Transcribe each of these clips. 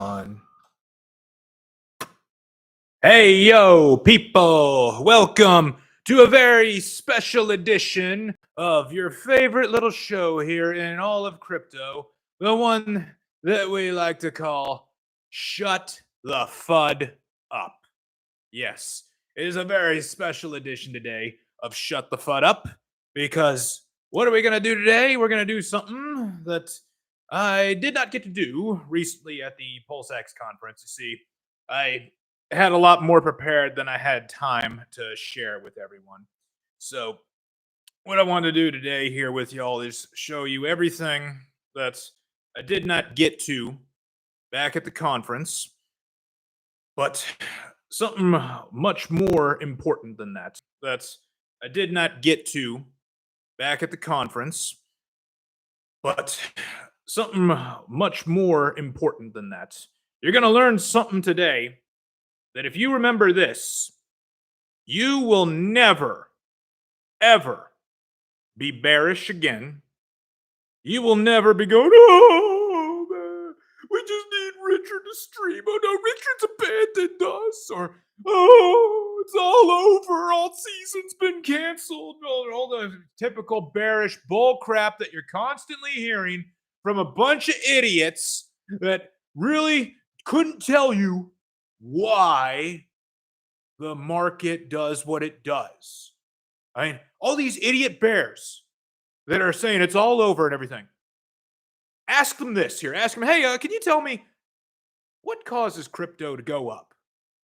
On. Hey, yo, people! Welcome to a very special edition of your favorite little show here in all of crypto, the one that we like to call Shut the Fud Up. Yes, it is a very special edition today of Shut the Fud Up because what are we going to do today? We're going to do something that I did not get to do recently at the PulseX conference. You see, I had a lot more prepared than I had time to share with everyone. So, what I want to do today here with y'all is show you everything that I did not get to back at the conference, but something much more important than that. That's I did not get to back at the conference, but something much more important than that. You're going to learn something today that if you remember this, you will never, ever be bearish again. You will never be going, oh, man, we just need Richard to stream. Oh, no, Richard's abandoned us. Or, oh, it's all over. All season's been canceled. All the typical bearish bull crap that you're constantly hearing from a bunch of idiots that really couldn't tell you why the market does what it does. I mean, all these idiot bears that are saying it's all over and everything. Ask them this here. Ask them, hey, can you tell me what causes crypto to go up?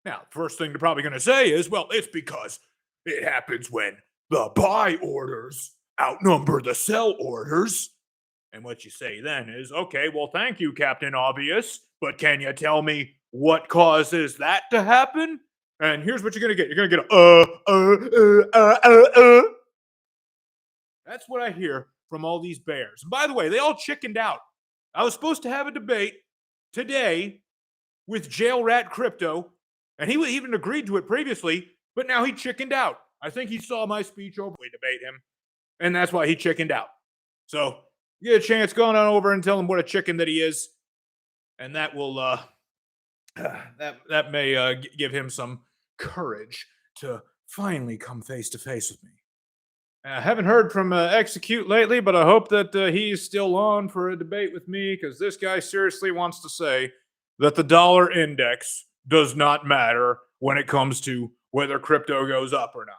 Now, first thing they're probably going to say is, well, it's because it happens when the buy orders outnumber the sell orders. And what you say then is, okay, well, thank you, Captain Obvious, but can you tell me what causes that to happen? And here's what you're going to get. You're going to get That's what I hear from all these bears. And by the way, they all chickened out. I was supposed to have a debate today with Jail Rat Crypto, and he even agreed to it previously, but now he chickened out. I think he saw my speech over. We debate him, and that's why he chickened out. So, you get a chance, go on over and tell him what a chicken that he is, and that will that may give him some courage to finally come face to face with me. I haven't heard from Execute lately, but I hope that he's still on for a debate with me because this guy seriously wants to say that the dollar index does not matter when it comes to whether crypto goes up or not.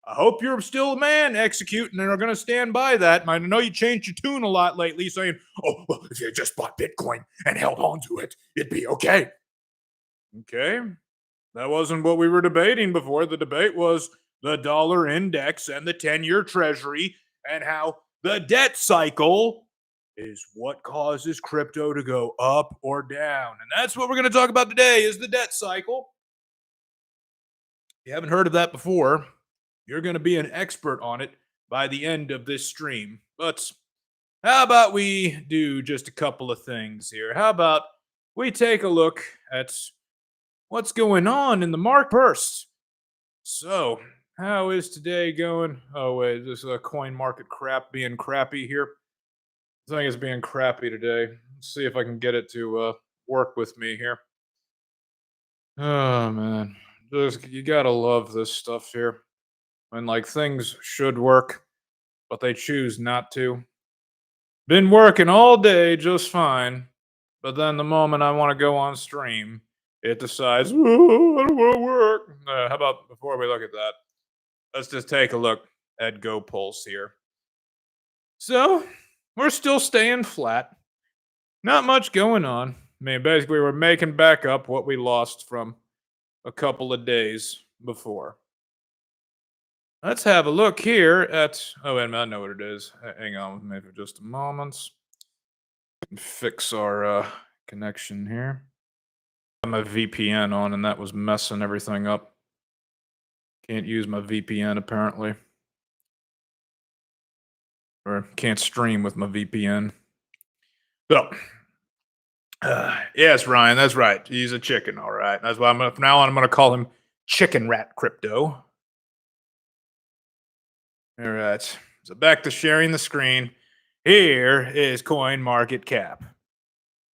I hope you're still a man, Execute, and are going to stand by that. I know you changed your tune a lot lately, saying, oh, well, if you just bought Bitcoin and held on to it, it'd be okay. Okay. That wasn't what we were debating before. The debate was the dollar index and the 10-year treasury and how the debt cycle is what causes crypto to go up or down. And that's what we're going to talk about today is the debt cycle. If you haven't heard of that before, you're going to be an expert on it by the end of this stream. But how about we do just a couple of things here? How about we take a look at what's going on in the market first? So, how is today going? Oh, wait, this coin market crap being crappy here. I think it's being crappy today. Let's see if I can get it to work with me here. Oh, man. Just, you gotta love this stuff here. When, like, things should work, but they choose not to. Been working all day just fine, but then the moment I want to go on stream, it decides, oh, I don't want to work. How about before we look at that, let's just take a look at Go Pulse here. So, we're still staying flat. Not much going on. I mean, basically, we're making back up what we lost from a couple of days before. Let's have a look here at. Oh, wait a minute. I know what it is. Hang on with me for just a moment. Fix our connection here. I have my VPN on, and that was messing everything up. Can't use my VPN apparently. Or can't stream with my VPN. So, yes, Ryan, that's right. He's a chicken, all right. That's why from now on I'm gonna call him Chicken Rat Crypto. All right. So back to sharing the screen. Here is Coin Market Cap.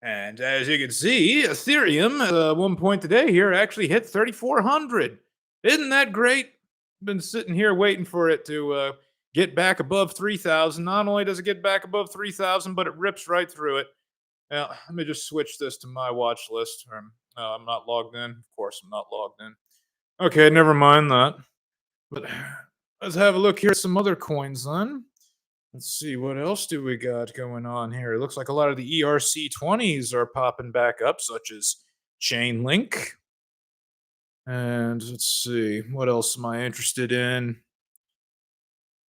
And as you can see, Ethereum at one point today here actually hit 3,400. Isn't that great? Been sitting here waiting for it to get back above 3,000. Not only does it get back above 3,000, but it rips right through it. Now, let me just switch this to my watch list. I'm not logged in. Of course, I'm not logged in. Okay, never mind that. But let's have a look here at some other coins then. Let's see, what else do we got going on here? It looks like a lot of the ERC20s are popping back up, such as Chainlink. And let's see, what else am I interested in?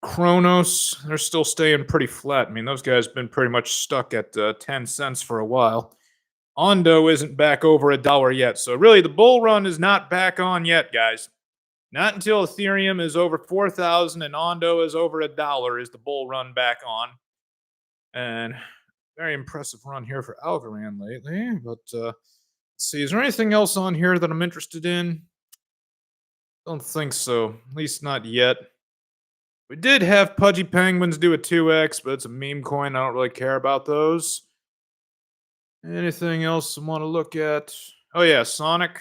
Chronos, they're still staying pretty flat. I mean, those guys have been pretty much stuck at 10 cents for a while. Ondo isn't back over $1 yet. So really, the bull run is not back on yet, guys. Not until Ethereum is over 4,000 and Ondo is over $1 is the bull run back on. And very impressive run here for Algorand lately. But let's see, is there anything else on here that I'm interested in? Don't think so. At least not yet. We did have Pudgy Penguins do a 2x, but it's a meme coin. I don't really care about those. Anything else I want to look at? Oh, yeah, Sonic.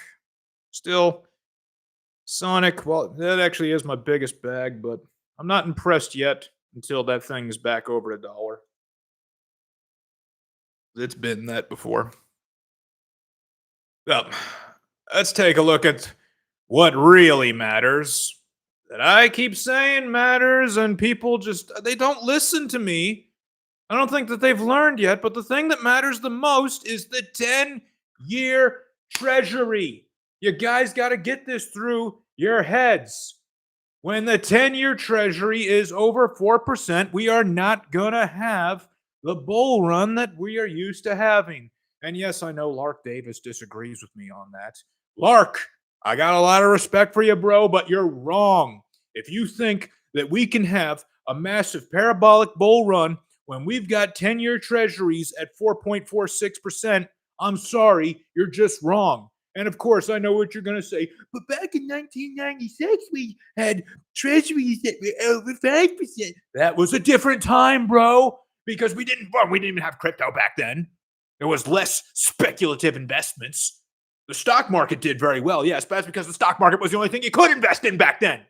Still, Sonic, well, that actually is my biggest bag, but I'm not impressed yet until that thing is back over $1. It's been that before. Well, let's take a look at what really matters. That I keep saying matters, and people just, they don't listen to me. I don't think that they've learned yet, but the thing that matters the most is the 10-year treasury. You guys got to get this through your heads. When the 10-year treasury is over 4%, we are not going to have the bull run that we are used to having. And yes, I know Lark Davis disagrees with me on that. Lark, I got a lot of respect for you, bro, but you're wrong. If you think that we can have a massive parabolic bull run when we've got 10-year treasuries at 4.46%, I'm sorry, you're just wrong. And of course, I know what you're going to say, but back in 1996, we had treasuries that were over 5%. That was a different time, bro, because we didn't even have crypto back then. There was less speculative investments. The stock market did very well, yes, but that's because the stock market was the only thing you could invest in back then.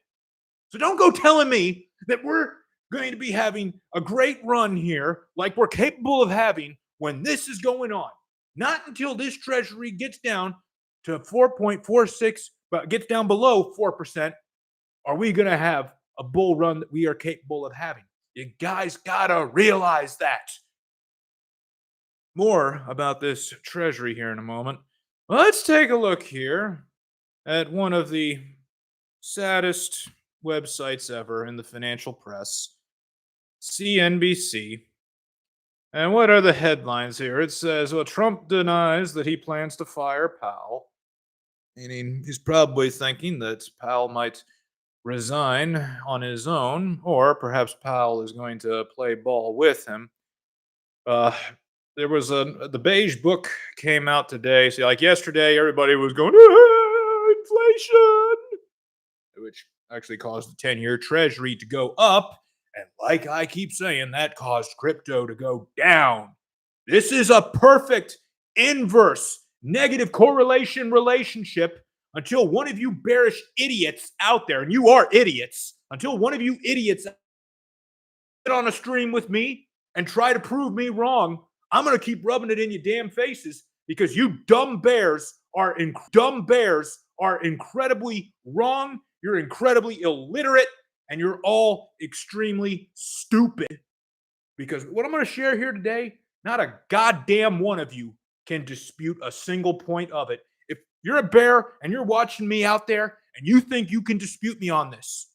So don't go telling me that we're going to be having a great run here like we're capable of having when this is going on. Not until this treasury gets down to 4.46, but gets down below 4%, are we going to have a bull run that we are capable of having. You guys got to realize that. More about this treasury here in a moment. Let's take a look here at one of the saddest websites ever in the financial press, CNBC. And what are the headlines here? It says, well, Trump denies that he plans to fire Powell. Meaning he's probably thinking that Powell might resign on his own, or perhaps Powell is going to play ball with him. There was the beige book came out today. See, like yesterday, everybody was going, inflation, which actually caused the 10-year treasury to go up. And like I keep saying, that caused crypto to go down. This is a perfect inverse negative correlation relationship until one of you bearish idiots out there, and you are idiots, until one of you idiots get on a stream with me and try to prove me wrong, I'm going to keep rubbing it in your damn faces because you dumb bears are incredibly wrong. You're incredibly illiterate, and you're all extremely stupid. Because what I'm going to share here today, not a goddamn one of you can dispute a single point of it. If you're a bear and you're watching me out there and you think you can dispute me on this,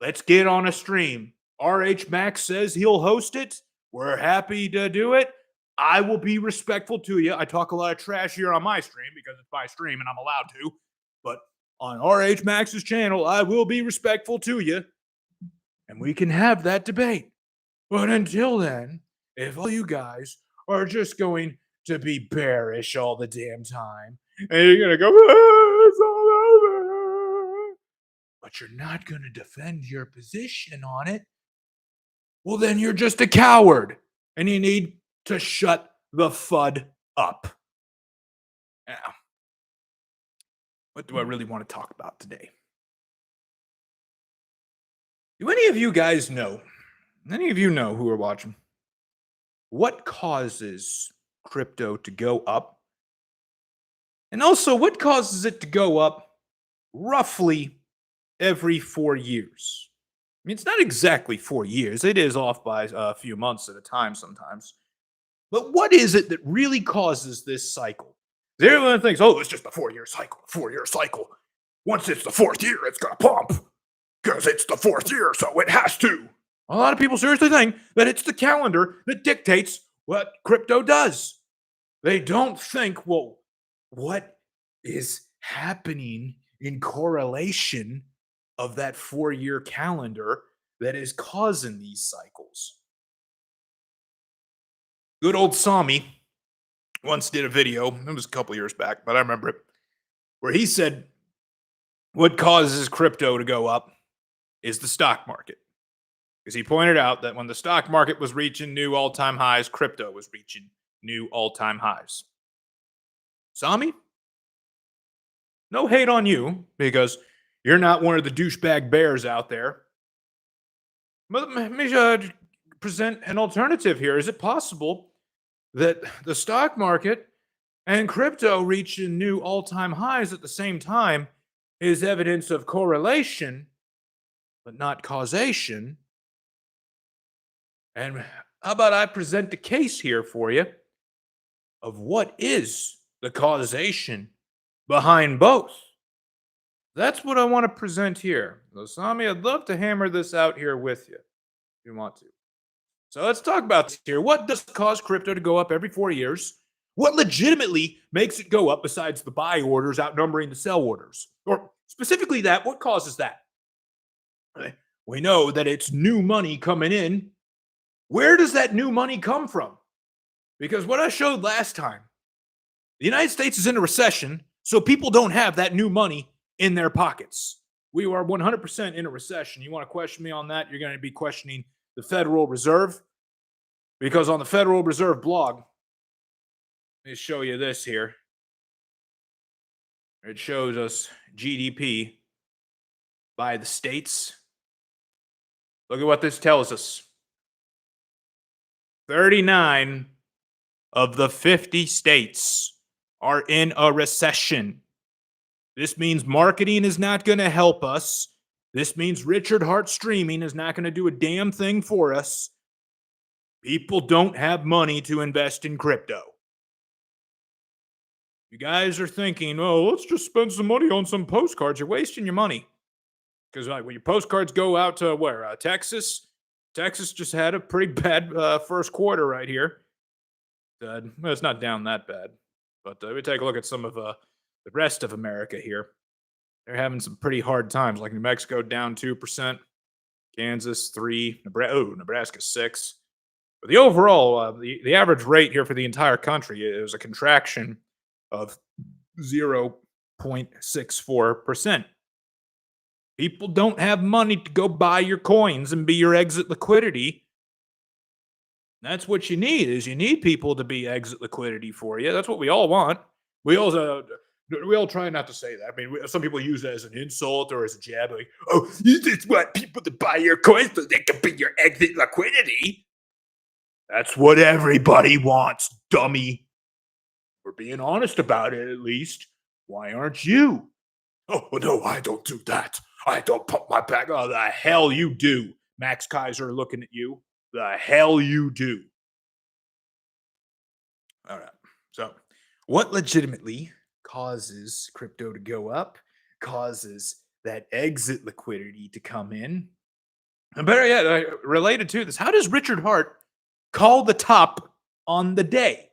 let's get on a stream. RH Max says he'll host it. We're happy to do it. I will be respectful to you. I talk a lot of trash here on my stream because it's my stream and I'm allowed to. But on RH Max's channel, I will be respectful to you. And we can have that debate. But until then, if all you guys are just going to be bearish all the damn time, and you're going to go, it's all over, but you're not going to defend your position on it, well, then you're just a coward. And you need to shut the FUD up. Now, what do I really want to talk about today? Do any of you guys know, any of you know who are watching, what causes crypto to go up? And also, what causes it to go up roughly every 4 years? I mean, it's not exactly 4 years. It is off by a few months at a time sometimes. But what is it that really causes this cycle? Everyone thinks, oh, it's just a 4 year cycle, 4 year cycle. Once it's the fourth year, it's going to pump because it's the fourth year, so it has to. A lot of people seriously think that it's the calendar that dictates what crypto does. They don't think, well, what is happening in correlation of that 4 year calendar that is causing these cycles? Good old Sami once did a video, it was a couple years back, but I remember it, where he said what causes crypto to go up is the stock market. Because he pointed out that when the stock market was reaching new all-time highs, crypto was reaching new all-time highs. Sami, no hate on you because you're not one of the douchebag bears out there. But let me present an alternative here. Is it possible that the stock market and crypto reaching new all-time highs at the same time is evidence of correlation, but not causation? And how about I present the case here for you of what is the causation behind both? That's what I want to present here. So, Sami, I'd love to hammer this out here with you if you want to. So let's talk about this here. What does cause crypto to go up every 4 years? What legitimately makes it go up besides the buy orders outnumbering the sell orders? Or specifically that, what causes that? We know that it's new money coming in. Where does that new money come from? Because what I showed last time, the United States is in a recession, so people don't have that new money in their pockets. We are 100% in a recession. You want to question me on that? You're going to be questioning the Federal Reserve. Because on the Federal Reserve blog, let me show you this here. It shows us GDP by the states. Look at what this tells us. 39 of the 50 states are in a recession. This means marketing is not going to help us. This means Richard Hart streaming is not going to do a damn thing for us. People don't have money to invest in crypto. You guys are thinking, oh, let's just spend some money on some postcards. You're wasting your money. Because when your postcards go out to where? Texas? Texas just had a pretty bad first quarter right here. Well, it's not down that bad. But we take a look at some of the rest of America here. They're having some pretty hard times, like New Mexico down 2%, Kansas 3%, Nebraska 6%. But the overall, the average rate here for the entire country is a contraction of 0.64%. People don't have money to go buy your coins and be your exit liquidity. That's what you need, is you need people to be exit liquidity for you. That's what we all want. We all try not to say that. I mean, some people use that as an insult or as a jab. Like, oh, you just want people to buy your coins so they can be your exit liquidity. That's what everybody wants, dummy. We're being honest about it, at least. Why aren't you? Oh, no, I don't do that. I don't pump my back. Oh, the hell you do. Max Kaiser looking at you. The hell you do. All right. So, what legitimately causes crypto to go up, causes that exit liquidity to come in? And better yet, related to this, how does Richard Hart call the top on the day?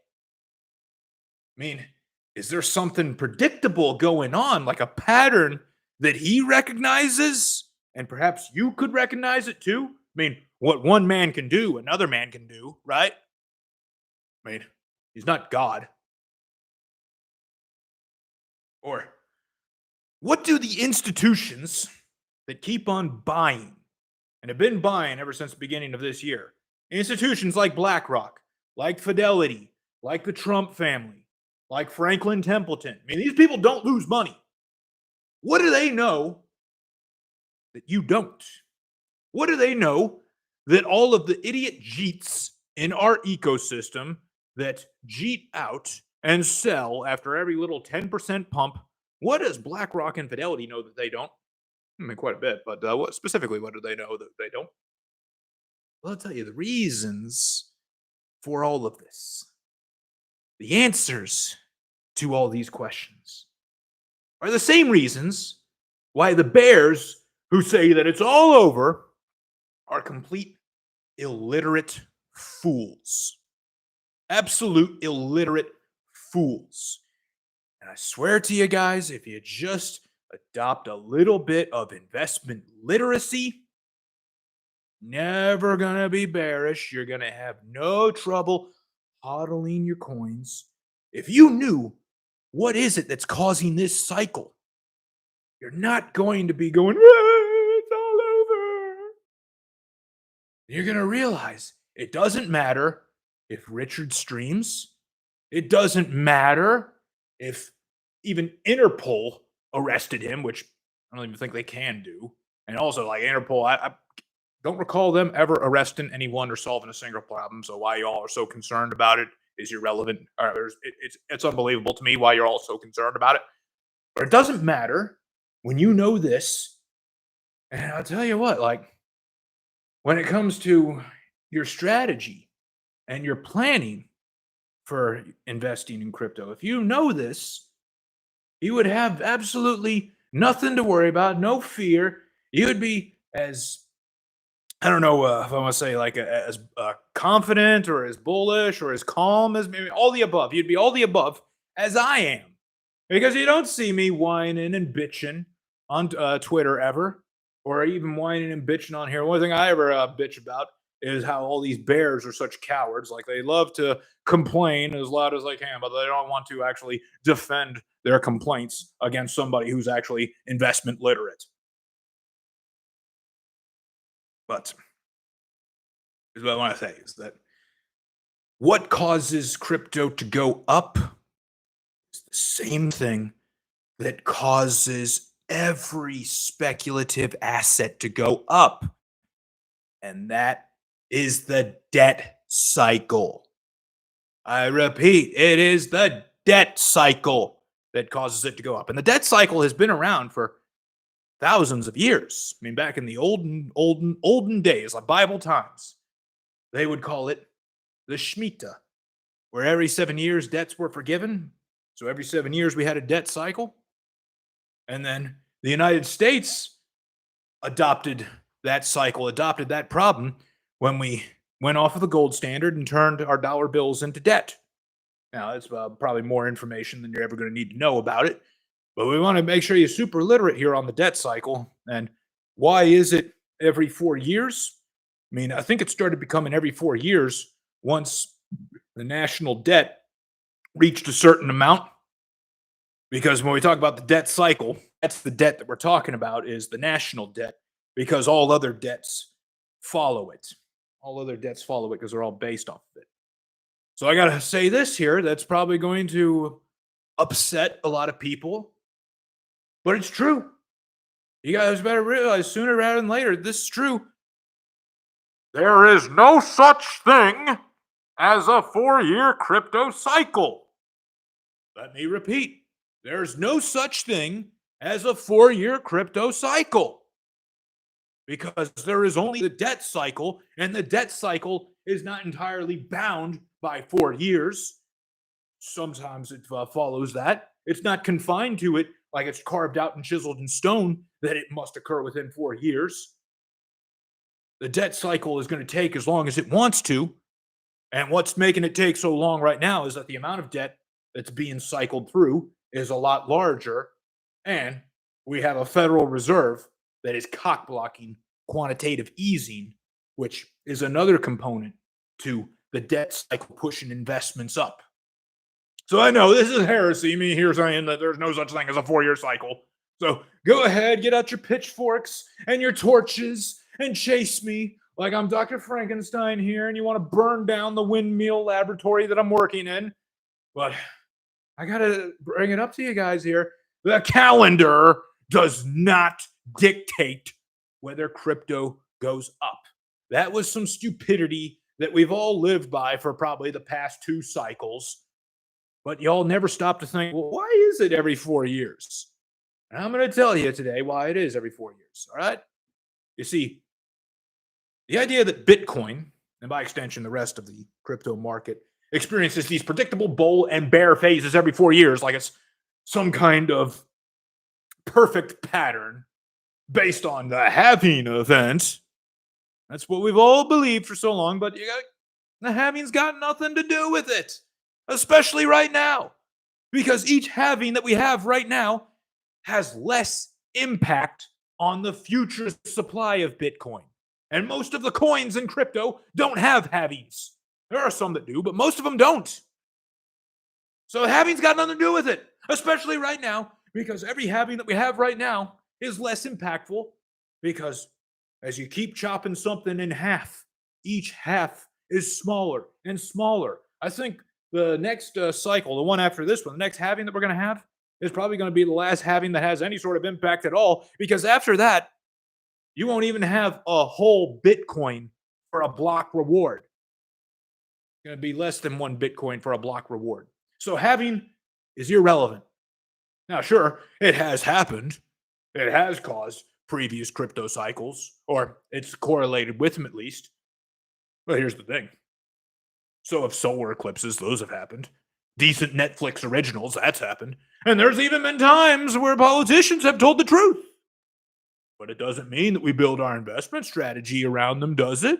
I mean, is there something predictable going on, like a pattern that he recognizes? And perhaps you could recognize it too? I mean, what one man can do, another man can do, right? I mean, he's not God. Or what do the institutions that keep on buying and have been buying ever since the beginning of this year, institutions like BlackRock, like Fidelity, like the Trump family, like Franklin Templeton. I mean, these people don't lose money. What do they know that you don't? What do they know that all of the idiot Jeets in our ecosystem that Jeet out and sell after every little 10% pump? What does BlackRock and Fidelity know that they don't? I mean, quite a bit, but what do they know that they don't? Well, I'll tell you the reasons for all of this. The answers to all these questions are the same reasons why the bears who say that it's all over are complete illiterate fools. Absolute illiterate fools. And I swear to you guys, if you just adopt a little bit of investment literacy, never gonna be bearish. You're gonna have no trouble hodling your coins. If you knew what is it that's causing this cycle, you're not going to be going, it's all over. You're gonna realize it doesn't matter if Richard streams. It doesn't matter if even Interpol arrested him, which I don't even think they can do. And also, like Interpol, I don't recall them ever arresting anyone or solving a single problem. So why y'all are so concerned about it is irrelevant. It's unbelievable to me why you're all so concerned about it. But it doesn't matter when you know this. And I'll tell you what, like when it comes to your strategy and your planning for investing in crypto, if you know this, you would have absolutely nothing to worry about, no fear. You would be as, I don't know if I want to say like as confident or as bullish or as calm as maybe all the above. You'd be all the above as I am, because you don't see me whining and bitching on Twitter ever, or even whining and bitching on here. The only thing I ever bitch about is how all these bears are such cowards. Like they love to complain as loud as they can, but they don't want to actually defend their complaints against somebody who's actually investment literate. But here's what I want to say is that what causes crypto to go up is the same thing that causes every speculative asset to go up. And that is the debt cycle. I repeat, it is the debt cycle that causes it to go up. And the debt cycle has been around for thousands of years. I mean, back in the olden days, like Bible times, they would call it the Shemitah, where every 7 years debts were forgiven. So every 7 years we had a debt cycle. And then the United States adopted that cycle, adopted that problem when we went off of the gold standard and turned our dollar bills into debt. Now, that's probably more information than you're ever going to need to know about it. But we want to make sure you're super literate here on the debt cycle. And why is it every 4 years? I mean, I think it started becoming every 4 years once the national debt reached a certain amount. Because when we talk about the debt cycle, that's the debt that we're talking about is the national debt, because all other debts follow it. All other debts follow it because they're all based off of it. So I got to say this here that's probably going to upset a lot of people, but it's true. You guys better realize sooner rather than later, this is true. There is no such thing as a 4-year crypto cycle. Let me repeat. There's no such thing as a 4-year crypto cycle, because there is only the debt cycle, and the debt cycle is not entirely bound by 4 years. Sometimes it follows that. It's not confined to it like it's carved out and chiseled in stone that it must occur within 4 years. The debt cycle is going to take as long as it wants to, and what's making it take so long right now is that the amount of debt that's being cycled through is a lot larger, and we have a Federal Reserve that is cock-blocking quantitative easing, which is another component to the debt cycle pushing investments up. So I know this is heresy, me here saying that there's no such thing as a 4-year cycle. So go ahead, get out your pitchforks and your torches and chase me like I'm Dr. Frankenstein here and you want to burn down the windmill laboratory that I'm working in. But I got to bring it up to you guys here. The calendar does not dictate whether crypto goes up. That was some stupidity that we've all lived by for probably the past 2 cycles. But y'all never stop to think, well, why is it every 4 years? And I'm going to tell you today why it is every 4 years. All right. You see, the idea that Bitcoin, and by extension, the rest of the crypto market, experiences these predictable bull and bear phases every 4 years, like it's some kind of perfect pattern based on the halving event. That's what we've all believed for so long, but the halving's got nothing to do with it, especially right now, because each halving that we have right now has less impact on the future supply of Bitcoin. And most of the coins in crypto don't have halvings. There are some that do, but most of them don't. So halving's got nothing to do with it, especially right now, because every halving that we have right now is less impactful because as you keep chopping something in half, each half is smaller and smaller. I think the next cycle, the one after this one, the next halving that we're going to have is probably going to be the last halving that has any sort of impact at all, because after that, you won't even have a whole Bitcoin for a block reward. It's going to be less than 1 Bitcoin for a block reward. So halving is irrelevant. Now, sure, it has happened. It has caused previous crypto cycles, or it's correlated with them at least. But here's the thing. So have solar eclipses, those have happened. Decent Netflix originals, that's happened. And there's even been times where politicians have told the truth. But it doesn't mean that we build our investment strategy around them, does it?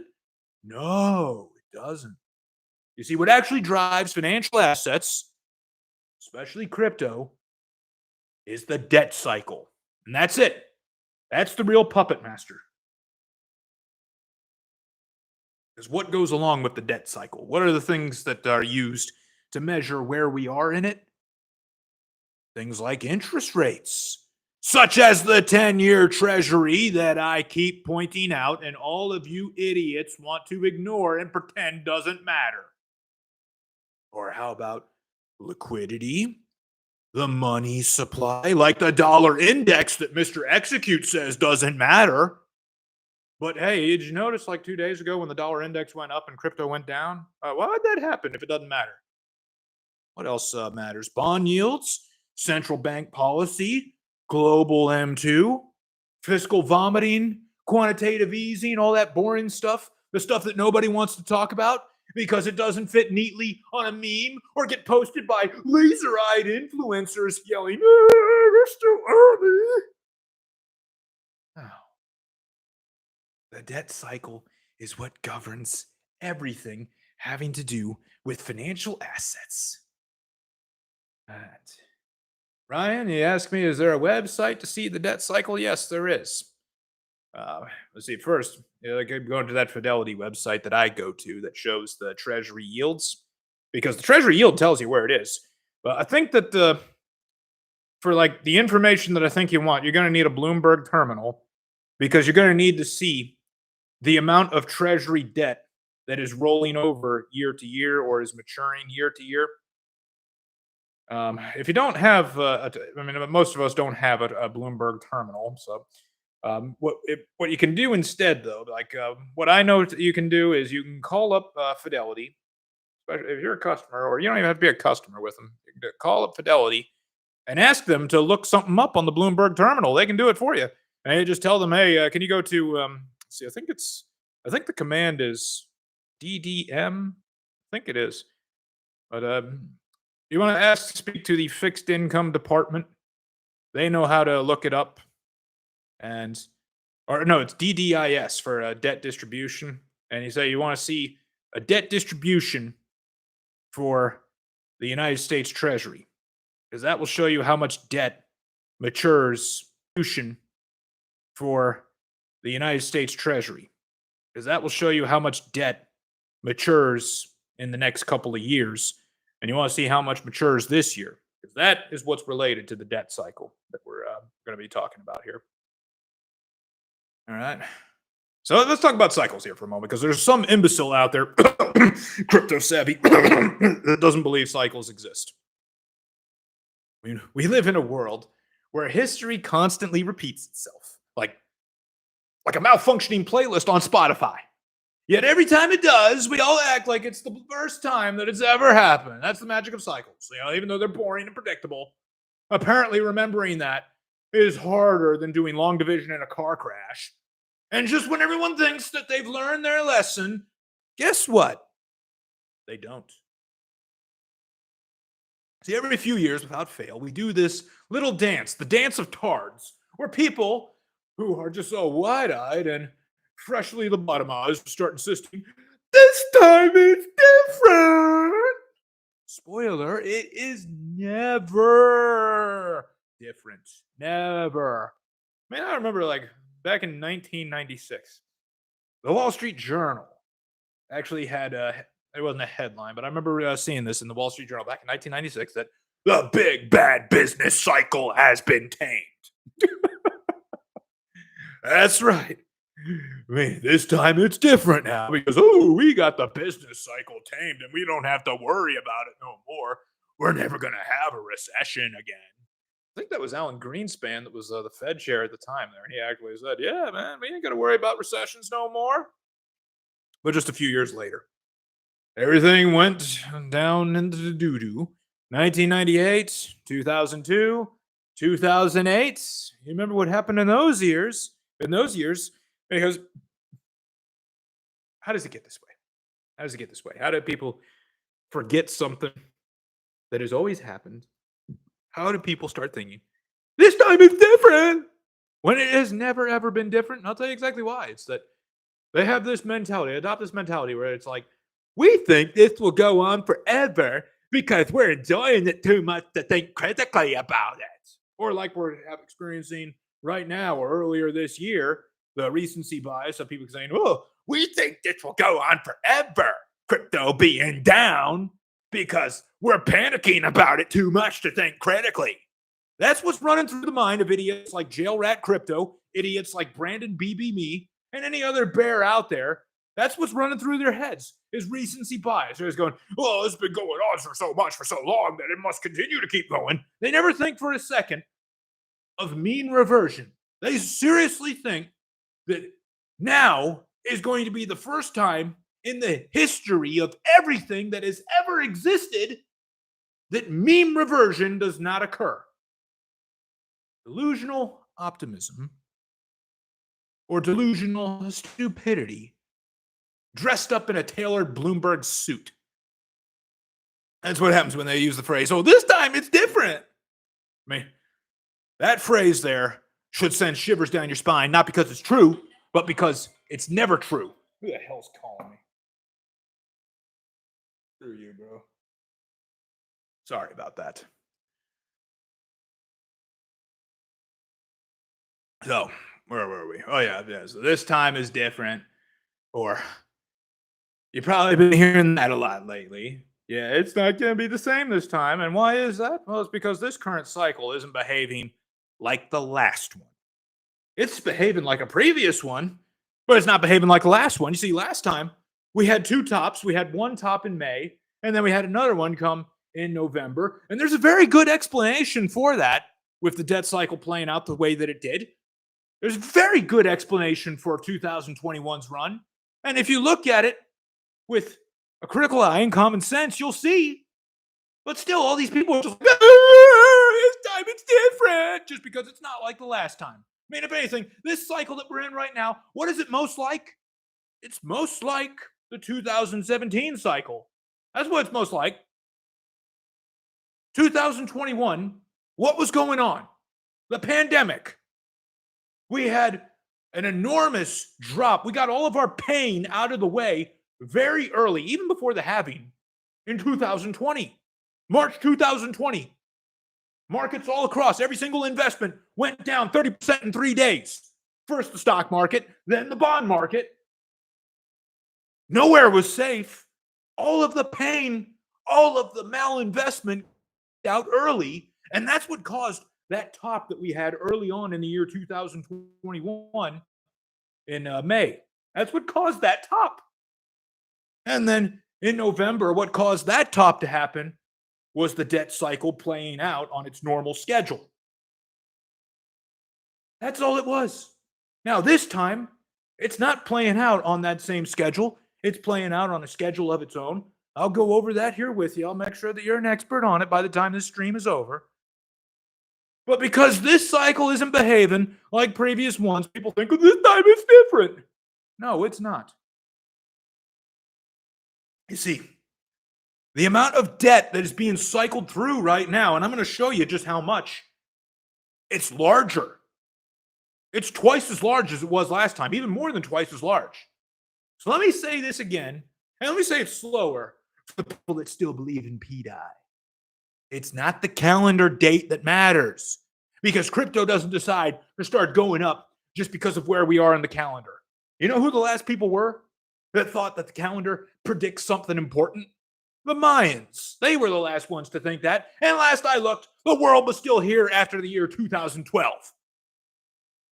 No, it doesn't. You see, what actually drives financial assets, especially crypto, is the debt cycle. And that's it. That's the real puppet master. Because what goes along with the debt cycle? What are the things that are used to measure where we are in it? Things like interest rates, such as the 10-year treasury that I keep pointing out and all of you idiots want to ignore and pretend doesn't matter. Or how about liquidity, the money supply, like the dollar index that Mr. Execute says doesn't matter? But hey, did you notice like 2 days ago when the dollar index went up and crypto went down? Why would that happen if it doesn't matter? What else matters? Bond yields, central bank policy, global M2, fiscal vomiting, quantitative easing, all that boring stuff, the stuff that nobody wants to talk about because it doesn't fit neatly on a meme or get posted by laser-eyed influencers yelling, "It's too early." Oh. The debt cycle is what governs everything having to do with financial assets. All right. Ryan, you asked me, is there a website to see the debt cycle? Yes, there is. Let's see. First, going to that Fidelity website that I go to that shows the Treasury yields, because the Treasury yield tells you where it is. But I think that for like the information that I think you want, you're going to need a Bloomberg terminal, because you're going to need to see the amount of Treasury debt that is rolling over year to year or is maturing year to year. If you don't have, most of us don't have a Bloomberg terminal. So, what you can do instead, though, like what I know you can do is you can call up Fidelity, especially if you're a customer, or you don't even have to be a customer with them. You can call up Fidelity and ask them to look something up on the Bloomberg terminal. They can do it for you, and you just tell them, "Hey, can you go to?" See, I think the command is DDM. I think it is, but you want to speak to the fixed income department. They know how to look it up. Or no, it's DDIS for debt distribution. And you say you want to see a debt distribution for the United States Treasury, because that will show you how much debt matures for the United States Treasury, because that will show you how much debt matures in the next couple of years. And you want to see how much matures this year, because that is what's related to the debt cycle that we're going to be talking about here. All right. So let's talk about cycles here for a moment, because there's some imbecile out there, crypto savvy, that doesn't believe cycles exist. I mean, we live in a world where history constantly repeats itself, like a malfunctioning playlist on Spotify. Yet every time it does, we all act like it's the first time that it's ever happened. That's the magic of cycles. Even though they're boring and predictable, apparently remembering that is harder than doing long division in a car crash. And just when everyone thinks that they've learned their lesson, guess what? They don't. See, every few years, without fail, we do this little dance, the dance of tards, where people who are just so wide-eyed and freshly lobotomized start insisting, this time it's different. Spoiler, it is never different. Never. I remember back in 1996, the Wall Street Journal actually had it wasn't a headline, but I remember seeing this in the Wall Street Journal back in 1996 that the big bad business cycle has been tamed. That's right. This time it's different now because, we got the business cycle tamed and we don't have to worry about it no more. We're never going to have a recession again. I think that was Alan Greenspan that was the Fed chair at the time there. He actually said, yeah, man, we ain't got to worry about recessions no more. But just a few years later, everything went down into the doo-doo. 1998, 2002, 2008. You remember what happened in those years? Because how does it get this way? How do people forget something that has always happened? How do people start thinking, this time it's different, when it has never, ever been different? And I'll tell you exactly why. It's that they have this mentality, adopt this mentality where it's like, we think this will go on forever because we're enjoying it too much to think critically about it. Or like we're experiencing right now or earlier this year, the recency bias of people saying, we think this will go on forever, crypto being down, because we're panicking about it too much to think critically. That's what's running through the mind of idiots like Jail Rat Crypto, idiots like Brandon BB Me, and any other bear out there. That's what's running through their heads is recency bias. They're just going, it's been going on for so long that it must continue to keep going. They never think for a second of mean reversion. They seriously think that now is going to be the first time in the history of everything that has ever existed that mean reversion does not occur. Delusional optimism or delusional stupidity dressed up in a tailored Bloomberg suit. That's what happens when they use the phrase, this time it's different. That phrase there should send shivers down your spine, not because it's true, but because it's never true. Who the hell's calling me? Screw you, bro. Sorry about that. So, where were we? So this time is different. Or, you've probably been hearing that a lot lately. Yeah, it's not going to be the same this time. And why is that? Well, it's because this current cycle isn't behaving like the last one. It's behaving like a previous one, but it's not behaving like the last one. You see, last time we had two tops. We had one top in May, and then we had another one come in November. And there's a very good explanation for that with the debt cycle playing out the way that it did. There's a very good explanation for 2021's run. And if you look at it with a critical eye and common sense, you'll see. But still, all these people are just like, this time it's different, just because it's not like the last time. If anything, this cycle that we're in right now, what is it most like? It's most like the 2017 cycle. That's what it's most like. 2021, what was going on? The pandemic. We had an enormous drop. We got all of our pain out of the way very early, even before the halving in 2020. March 2020. Markets all across, every single investment went down 30% in 3 days. First the stock market, then the bond market. Nowhere was safe. All of the pain, all of the malinvestment out early. And that's what caused that top that we had early on in the year 2021 in May. That's what caused that top. And then in November, what caused that top to happen was the debt cycle playing out on its normal schedule. That's all it was. Now, this time, it's not playing out on that same schedule. It's playing out on a schedule of its own. I'll go over that here with you. I'll make sure that you're an expert on it by the time this stream is over. But because this cycle isn't behaving like previous ones, people think, oh, this time it's different. No, it's not. You see, the amount of debt that is being cycled through right now, and I'm going to show you just how much, it's larger. It's twice as large as it was last time, even more than twice as large. So let me say this again, and let me say it slower for the people that still believe in PDI. It's not the calendar date that matters, because crypto doesn't decide to start going up just because of where we are in the calendar. You know who the last people were that thought that the calendar predicts something important? The Mayans. They were the last ones to think that. And last I looked, the world was still here after the year 2012.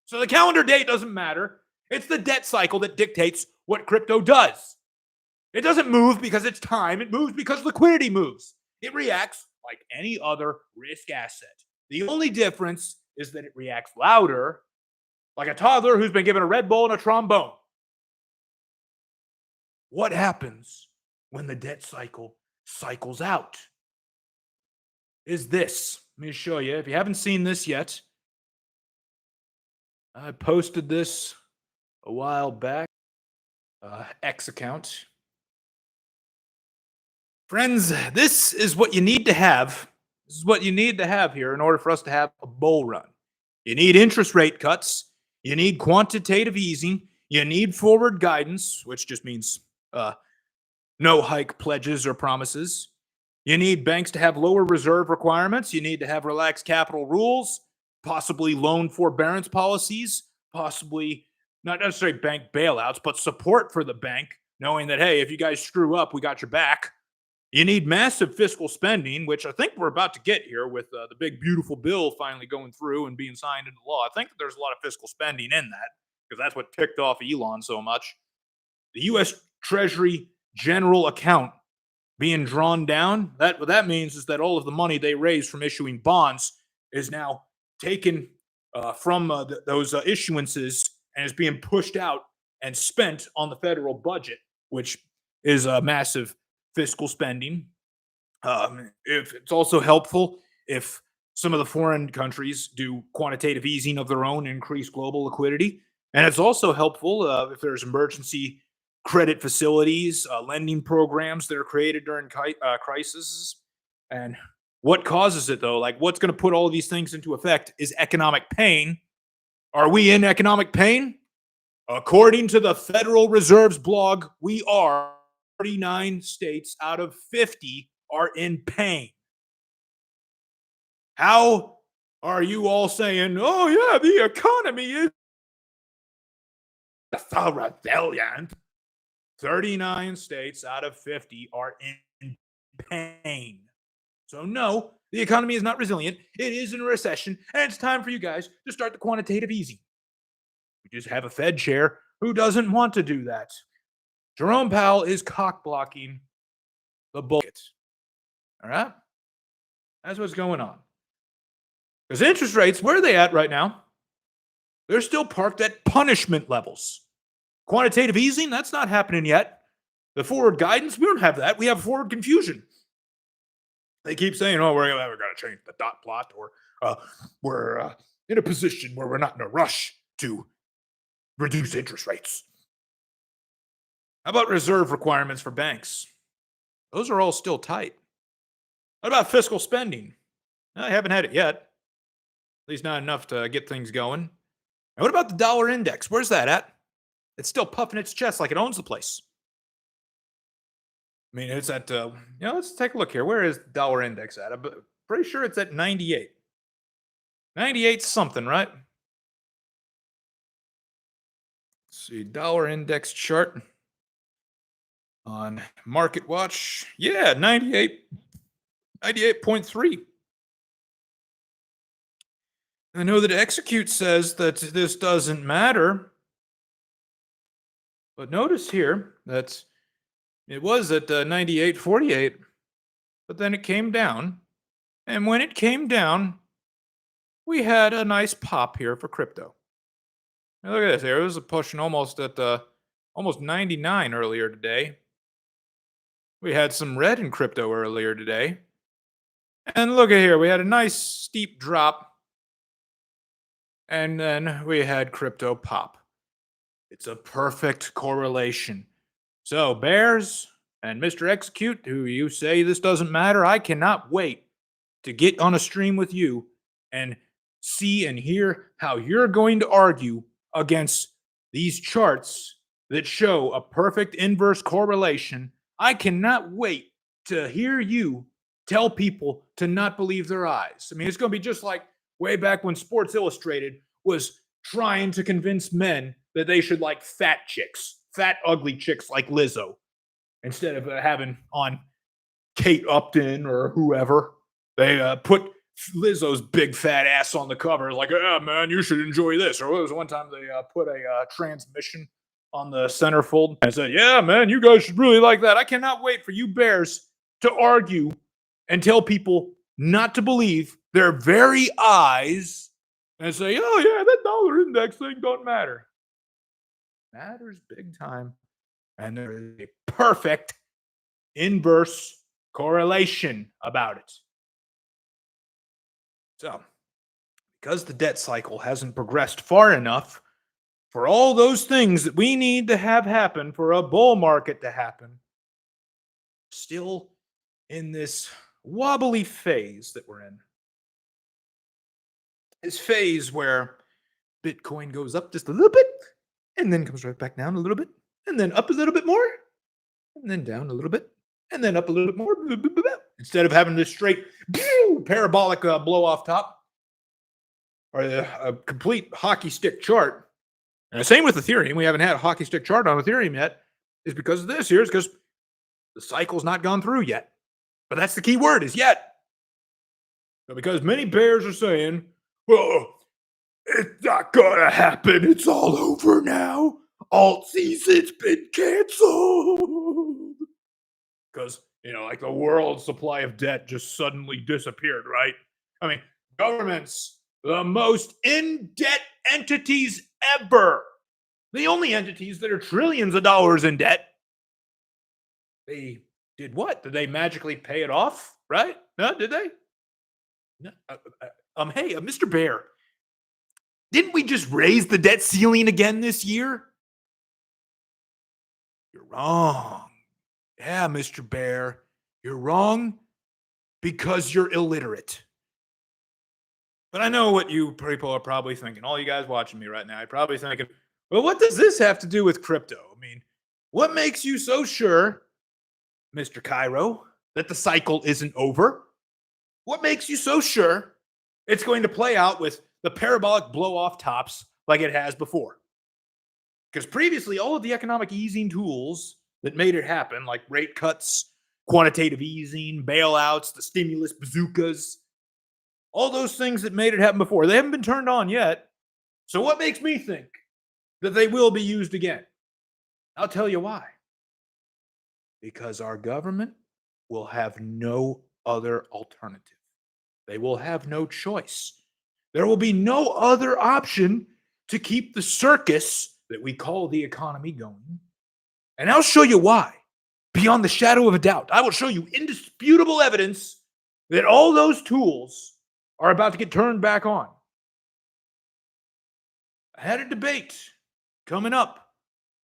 So the calendar date doesn't matter. It's the debt cycle that dictates what crypto does. It doesn't move because it's time. It moves because liquidity moves. It reacts like any other risk asset. The only difference is that it reacts louder, like a toddler who's been given a Red Bull and a trombone. What happens when the debt cycle cycles out is this. Let me show you. If you haven't seen this yet, I posted this a while back. X account. Friends, this is what you need to have. This is what you need to have here in order for us to have a bull run. You need interest rate cuts. You need quantitative easing. You need forward guidance, which just means no hike pledges or promises. You need banks to have lower reserve requirements. You need to have relaxed capital rules, possibly loan forbearance policies, possibly not necessarily bank bailouts, but support for the bank, knowing that, hey, if you guys screw up, we got your back. You need massive fiscal spending, which I think we're about to get here with the big, beautiful bill finally going through and being signed into law. I think there's a lot of fiscal spending in that because that's what ticked off Elon so much. The U.S. Treasury general account being drawn down, what that means is that all of the money they raise from issuing bonds is now taken from those issuances and is being pushed out and spent on the federal budget, which is a massive fiscal spending. If it's also helpful if some of the foreign countries do quantitative easing of their own, increase global liquidity, and it's also helpful if there's emergency credit facilities, lending programs that are created during crises. And what causes it, though? Like, what's going to put all of these things into effect is economic pain. Are we in economic pain? According to the Federal Reserve's blog, we are. 49 states out of 50 are in pain. How are you all saying, oh, yeah, the economy is so resilient? 39 states out of 50 are in pain. So, no, the economy is not resilient. It is in a recession, and it's time for you guys to start the quantitative easing. We just have a Fed chair who doesn't want to do that. Jerome Powell is cock blocking the bullshit. All right? That's what's going on. Because interest rates, where are they at right now? They're still parked at punishment levels. Quantitative easing, that's not happening yet. The forward guidance, we don't have that. We have forward confusion. They keep saying, oh, we're going to change the dot plot, or we're in a position where we're not in a rush to reduce interest rates. How about reserve requirements for banks? Those are all still tight. What about fiscal spending? I haven't had it yet. At least not enough to get things going. And what about the dollar index? Where's that at? It's still puffing its chest like it owns the place. I mean, it's at, let's take a look here. Where is the dollar index at? I'm pretty sure it's at 98. 98 something, right? Let's see, dollar index chart. On Market Watch, 98.3. I know that Execute says that this doesn't matter. But notice here that it was at 98.48, but then it came down. And when it came down, we had a nice pop here for crypto. Now look at this here. It was pushing almost at almost 99 earlier today. We had some red in crypto earlier today. And look at here. We had a nice steep drop. And then we had crypto pop. It's a perfect correlation. So, Bears and Mr. Execute, who you say this doesn't matter, I cannot wait to get on a stream with you and see and hear how you're going to argue against these charts that show a perfect inverse correlation. I cannot wait to hear you tell people to not believe their eyes. I mean, it's going to be just like way back when Sports Illustrated was trying to convince men that they should like fat chicks, fat, ugly chicks like Lizzo, instead of having on Kate Upton or whoever. They put Lizzo's big fat ass on the cover, like, "Yeah, man, you should enjoy this." Or what was one time they put a transmission on the centerfold and said, "Yeah, man, you guys should really like that." I cannot wait for you Bears to argue and tell people not to believe their very eyes and say, "Oh yeah, that dollar index thing don't matter." Matters big time, and there is a perfect inverse correlation about it. So, because the debt cycle hasn't progressed far enough for all those things that we need to have happen for a bull market to happen, still in this wobbly phase that we're in. This phase where Bitcoin goes up just a little bit and then comes right back down a little bit and then up a little bit more and then down a little bit and then up a little bit more. Instead of having this straight parabolic blow off top or a complete hockey stick chart. And the same with Ethereum. We haven't had a hockey stick chart on Ethereum yet. Is because of this here. It's because the cycle's not gone through yet. But that's the key word, is yet. So because many bears are saying, "Well, it's not gonna happen. It's all over now. Alt season's been canceled." Because, like the world's supply of debt just suddenly disappeared, right? I mean, governments, the most in debt entities ever, the only entities that are trillions of dollars in debt, they did what? Did they magically pay it off? Right? No, did they? No. Hey, Mr. Bear, didn't we just raise the debt ceiling again this year? You're wrong. Yeah, Mr. Bear, you're wrong because you're illiterate. But I know what you people are probably thinking. All you guys watching me right now, you're probably thinking, well, what does this have to do with crypto? I mean, what makes you so sure, Mr. Cairo, that the cycle isn't over? What makes you so sure it's going to play out with the parabolic blow off tops like it has before? Because previously, all of the economic easing tools that made it happen, like rate cuts, quantitative easing, bailouts, the stimulus bazookas, all those things that made it happen before, they haven't been turned on yet. So what makes me think that they will be used again? I'll tell you why. Because our government will have no other alternative. They will have no choice. There will be no other option to keep the circus that we call the economy going. And I'll show you why, beyond the shadow of a doubt. I will show you indisputable evidence that all those tools are about to get turned back on. I had a debate coming up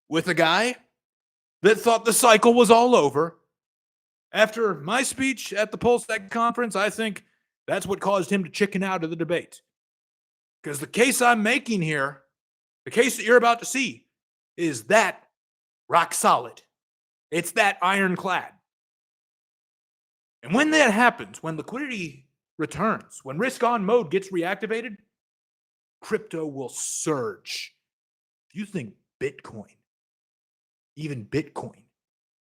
with a guy that thought the cycle was all over. After my speech at the Polsec conference, I think that's what caused him to chicken out of the debate. Because the case I'm making here, the case that you're about to see, is that rock solid. It's that ironclad. And when that happens, when liquidity returns, when risk on mode gets reactivated, crypto will surge. If you think Bitcoin, even Bitcoin,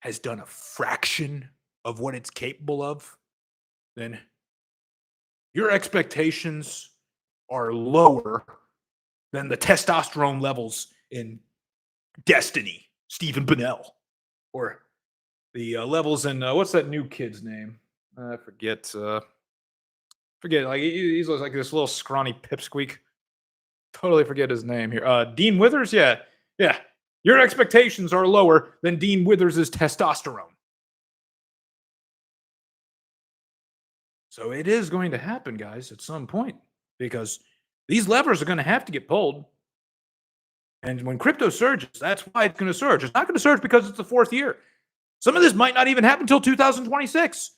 has done a fraction of what it's capable of, then your expectations are lower than the testosterone levels in Destiny. Stephen Bennell, or the levels in what's that new kid's name? I forget. Forget. Like he's like this little scrawny pipsqueak. Totally forget his name here. Dean Withers. Yeah, yeah. Your expectations are lower than Dean Withers' testosterone. So it is going to happen, guys, at some point, because these levers are going to have to get pulled. And when crypto surges, that's why it's going to surge. It's not going to surge because it's the fourth year. Some of this might not even happen until 2026.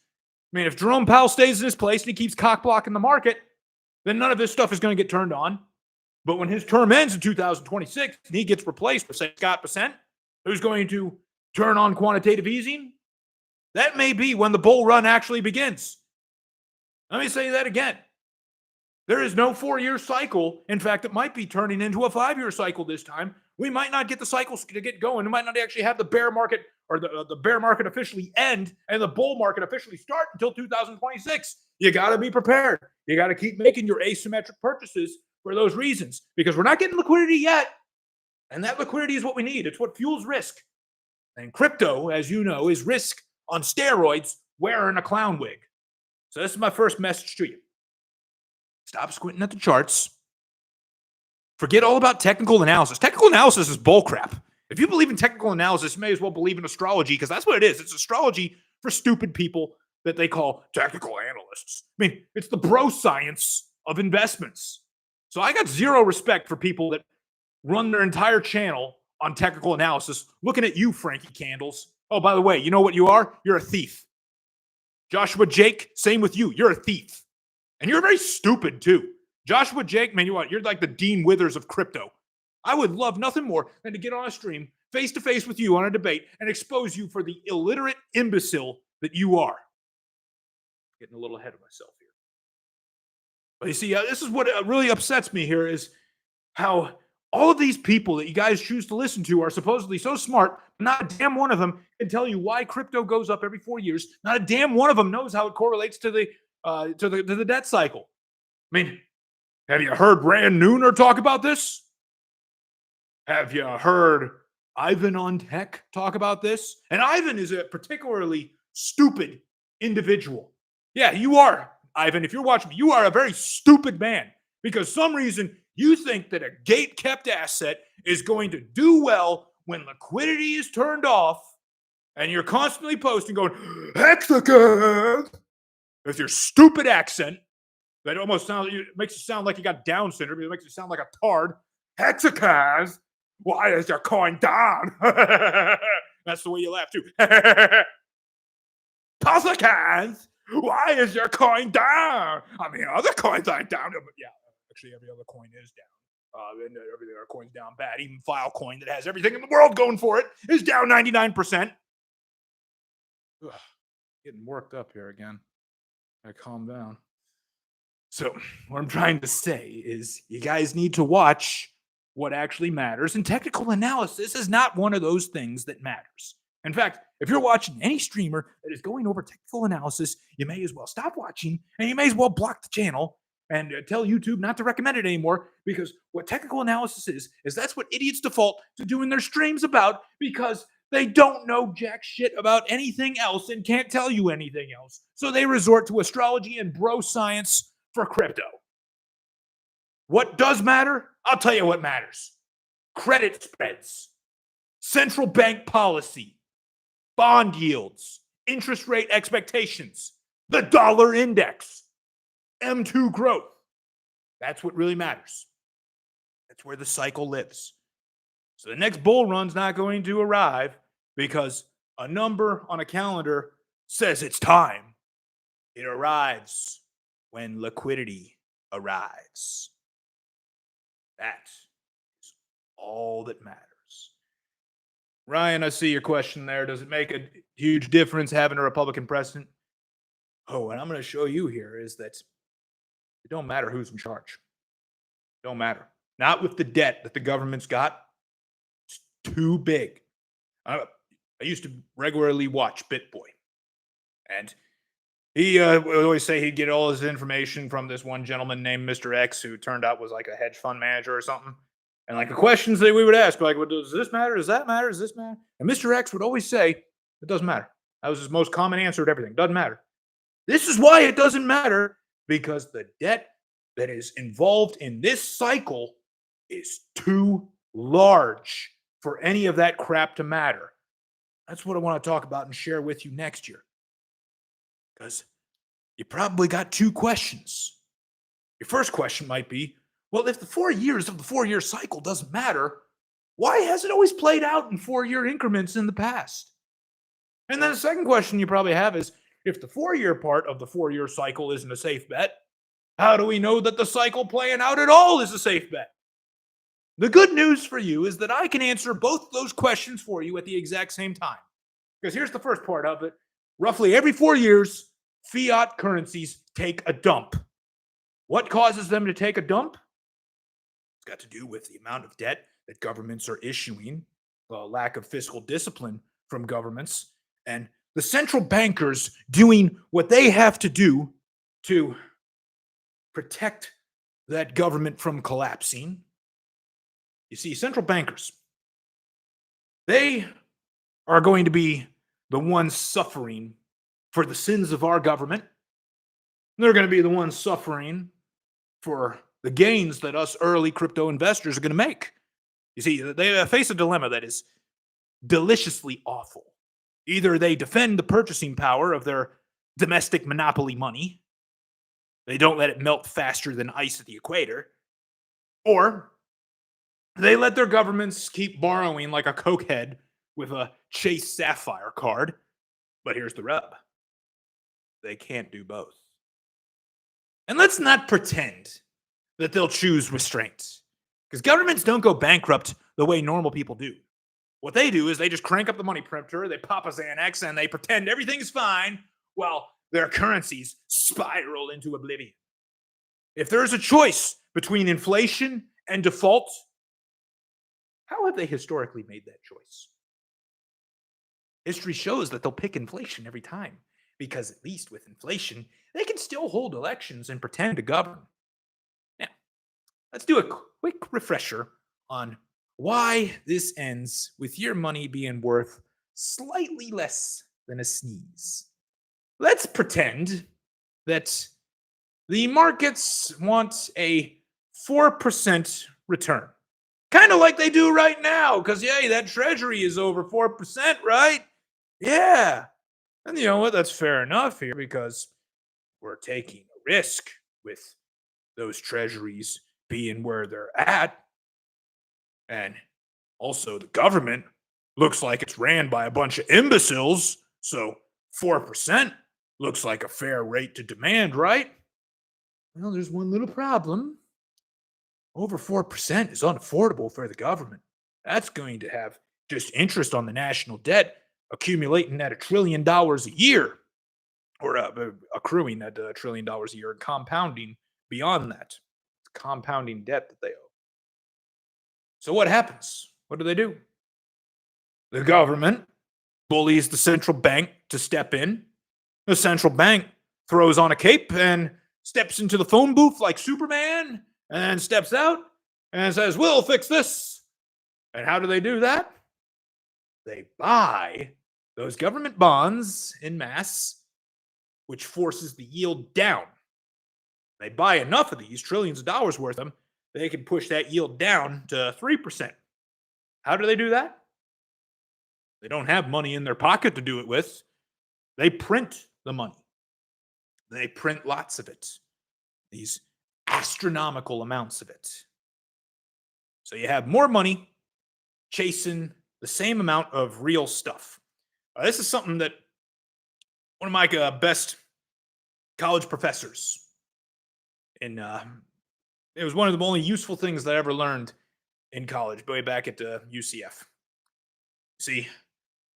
I mean, if Jerome Powell stays in his place and he keeps cock blocking the market, then none of this stuff is going to get turned on. But when his term ends in 2026 and he gets replaced with, say, Scott Bessent, who's going to turn on quantitative easing, that may be when the bull run actually begins. Let me say that again. There is no 4-year cycle. In fact, it might be turning into a 5-year cycle this time. We might not get the cycles to get going. We might not actually have the bear market or the bear market officially end and the bull market officially start until 2026. You got to be prepared. You got to keep making your asymmetric purchases for those reasons, because we're not getting liquidity yet. And that liquidity is what we need. It's what fuels risk. And crypto, as you know, is risk on steroids wearing a clown wig. So this is my first message to you. Stop squinting at the charts. Forget all about technical analysis. Technical analysis is bullcrap. If you believe in technical analysis, you may as well believe in astrology, because that's what it is. It's astrology for stupid people that they call technical analysts. I mean, it's the bro science of investments. So I got zero respect for people that run their entire channel on technical analysis. Looking at you, Frankie Candles. Oh, by the way, you know what you are? You're a thief. Joshua Jake, same with you. You're a thief. And you're very stupid, too. Joshua Jake, man, you're like the Dean Withers of crypto. I would love nothing more than to get on a stream face-to-face with you on a debate and expose you for the illiterate imbecile that you are. Getting a little ahead of myself here. But you see, this is what really upsets me here, is how all of these people that you guys choose to listen to are supposedly so smart, but not a damn one of them can tell you why crypto goes up every 4 years. Not a damn one of them knows how it correlates to the debt cycle. I mean, have you heard Rand Nooner talk about this? Have you heard Ivan on Tech talk about this? And Ivan is a particularly stupid individual. Yeah, you are, Ivan. If you're watching me, you are a very stupid man, because some reason you think that a gate-kept asset is going to do well when liquidity is turned off, and you're constantly posting going, hexagon, with your stupid accent that almost sounds, it makes you sound like you got Down syndrome. It makes you sound like a tard. Hexacons, why is your coin down? That's the way you laugh too. Tossicans, why is your coin down? I mean, other coins aren't down. But yeah, actually, every other coin is down. And every other coin's down bad. Even Filecoin, that has everything in the world going for it, is down 99%. Ugh, getting worked up here again. I calm down. So what I'm trying to say is you guys need to watch what actually matters. And technical analysis is not one of those things that matters. In fact, if you're watching any streamer that is going over technical analysis, you may as well stop watching, and you may as well block the channel and tell YouTube not to recommend it anymore, because what technical analysis is that's what idiots default to doing their streams about, because they don't know jack shit about anything else and can't tell you anything else. So they resort to astrology and bro science for crypto. What does matter? I'll tell you what matters. Credit spreads, central bank policy, bond yields, interest rate expectations, the dollar index, M2 growth. That's what really matters. That's where the cycle lives. So the next bull run's not going to arrive because a number on a calendar says it's time. It arrives when liquidity arrives. That is all that matters. Ryan, I see your question there. Does it make a huge difference having a Republican president? Oh, what I'm going to show you here is that it don't matter who's in charge. It don't matter. Not with the debt that the government's got. It's too big. I used to regularly watch BitBoy. And he would always say he'd get all his information from this one gentleman named Mr. X, who turned out was like a hedge fund manager or something. And like the questions that we would ask, like, well, does this matter? Does that matter? Does this matter? And Mr. X would always say, it doesn't matter. That was his most common answer to everything. Doesn't matter. This is why it doesn't matter, because the debt that is involved in this cycle is too large for any of that crap to matter. That's what I want to talk about and share with you next year. Because you probably got two questions. Your first question might be, well, if the 4 years of the 4-year cycle doesn't matter, why has it always played out in 4-year increments in the past? And then the second question you probably have is, if the 4-year part of the 4-year cycle isn't a safe bet, how do we know that the cycle playing out at all is a safe bet? The good news for you is that I can answer both those questions for you at the exact same time. Because here's the first part of it. Roughly every 4 years, fiat currencies take a dump. What causes them to take a dump? It's got to do with the amount of debt that governments are issuing, the lack of fiscal discipline from governments, and the central bankers doing what they have to do to protect that government from collapsing. You see, central bankers, they are going to be the ones suffering for the sins of our government. They're going to be the ones suffering for the gains that us early crypto investors are going to make. You see, they face a dilemma that is deliciously awful. Either they defend the purchasing power of their domestic monopoly money, they don't let it melt faster than ice at the equator, or they let their governments keep borrowing like a cokehead with a Chase Sapphire card. But here's the rub. They can't do both. And let's not pretend that they'll choose restraint, because governments don't go bankrupt the way normal people do. What they do is they just crank up the money printer, they pop a Xanax, and they pretend everything's fine while their currencies spiral into oblivion. If there's a choice between inflation and default, how have they historically made that choice? History shows that they'll pick inflation every time, because at least with inflation, they can still hold elections and pretend to govern. Now, let's do a quick refresher on why this ends with your money being worth slightly less than a sneeze. Let's pretend that the markets want a 4% return. Kind of like they do right now, because, yay, that treasury is over 4%, right? Yeah. And you know what? That's fair enough here, because we're taking a risk with those treasuries being where they're at. And also, the government looks like it's ran by a bunch of imbeciles. So 4% looks like a fair rate to demand, right? Well, there's one little problem. Over 4% is unaffordable for the government. That's going to have just interest on the national debt accumulating at $1 trillion a year, or accruing at $1 trillion a year and compounding beyond that. It's compounding debt that they owe. So what happens? What do? The government bullies the central bank to step in. The central bank throws on a cape and steps into the phone booth like Superman, and then steps out and says, we'll fix this. And how do they do that? They buy those government bonds in mass, which forces the yield down. They buy enough of these, trillions of dollars worth of them, they can push that yield down to 3%. How do they do that? They don't have money in their pocket to do it with. They print the money. They print lots of it. These astronomical amounts of it. So you have more money chasing the same amount of real stuff. This is something that one of my best college professors, and it was one of the only useful things that I ever learned in college, way back at UCF. See,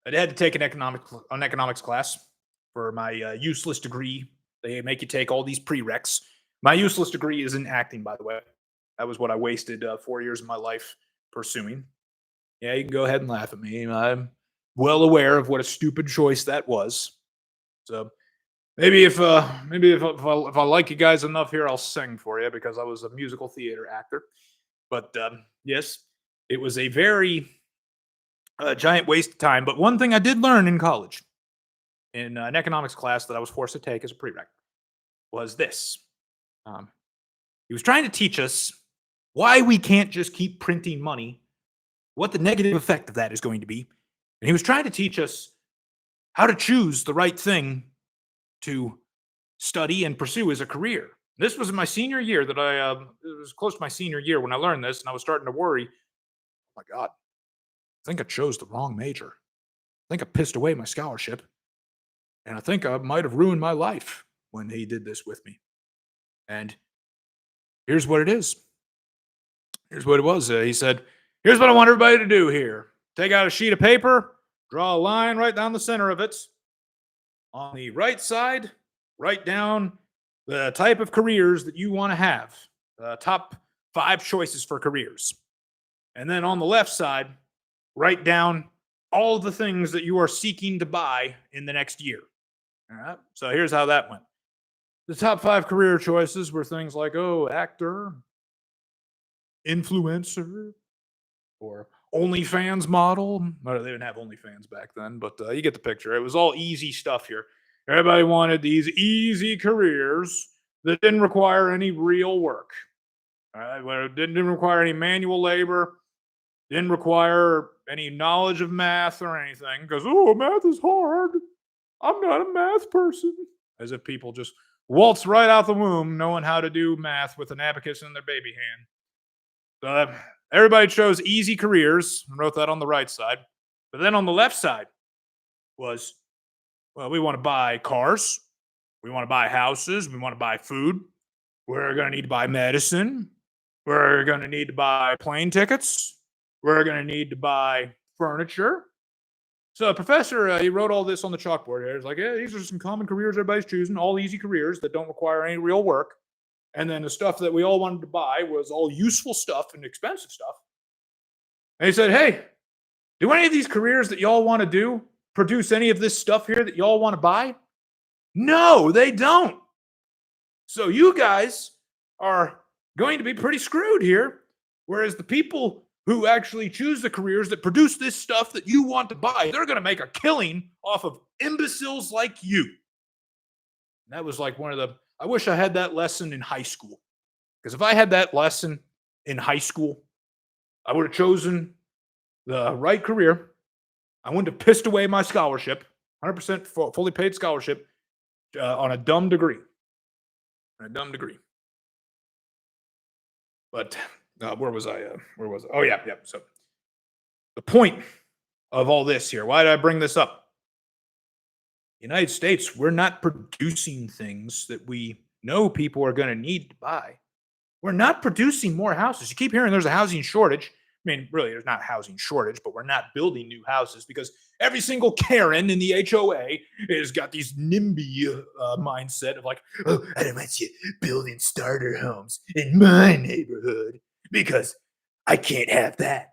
I had to take an economics class for my useless degree. They make you take all these prereqs. My useless degree is in acting, by the way. That was what I wasted 4 years of my life pursuing. Yeah, you can go ahead and laugh at me. I'm well aware of what a stupid choice that was. So maybe if I like you guys enough here, I'll sing for you, because I was a musical theater actor. But yes, it was a very giant waste of time. But one thing I did learn in college, in an economics class that I was forced to take as a prereq, was this. Um, he was trying to teach us why we can't just keep printing money, what the negative effect of that is going to be. And he was trying to teach us how to choose the right thing to study and pursue as a career. This was in my senior year that it was close to my senior year when I learned this, and I was starting to worry. Oh my God, I think I chose the wrong major. I think I pissed away my scholarship, and I think I might have ruined my life when he did this with me. And here's what it is. Here's what it was. He said, "Here's what I want everybody to do here. Take out a sheet of paper, draw a line right down the center of it. On the right side, write down the type of careers that you want to have, the top 5 choices for careers. And then on the left side, write down all the things that you are seeking to buy in the next year." All right. So here's how that went. The top 5 career choices were things like, actor, influencer, or OnlyFans model. Well, they didn't have OnlyFans back then, but you get the picture. It was all easy stuff here. Everybody wanted these easy careers that didn't require any real work. All right, well, it didn't require any manual labor, didn't require any knowledge of math or anything. Because math is hard. I'm not a math person. As if people just waltz right out the womb knowing how to do math with an abacus in their baby hand. So everybody chose easy careers and wrote that on the right side. But then on the left side was, well, we want to buy cars. We want to buy houses. We want to buy food. We're going to need to buy medicine. We're going to need to buy plane tickets. We're going to need to buy furniture. So the professor, he wrote all this on the chalkboard here. He's like, yeah, these are some common careers everybody's choosing, all easy careers that don't require any real work. And then the stuff that we all wanted to buy was all useful stuff and expensive stuff. And he said, hey, do any of these careers that y'all want to do produce any of this stuff here that y'all want to buy? No, they don't. So you guys are going to be pretty screwed here. Whereas the people who actually choose the careers that produce this stuff that you want to buy, they're going to make a killing off of imbeciles like you. And that was like I wish I had that lesson in high school. Because if I had that lesson in high school, I would have chosen the right career. I wouldn't have pissed away my scholarship, 100% fully paid scholarship on a dumb degree. But where was I? Oh, yeah. So the point of all this here, why did I bring this up? United States, we're not producing things that we know people are going to need to buy. We're not producing more houses. You keep hearing there's a housing shortage. I mean, really, there's not a housing shortage, but we're not building new houses because every single Karen in the HOA has got these NIMBY mindset of like, I don't want you building starter homes in my neighborhood because I can't have that.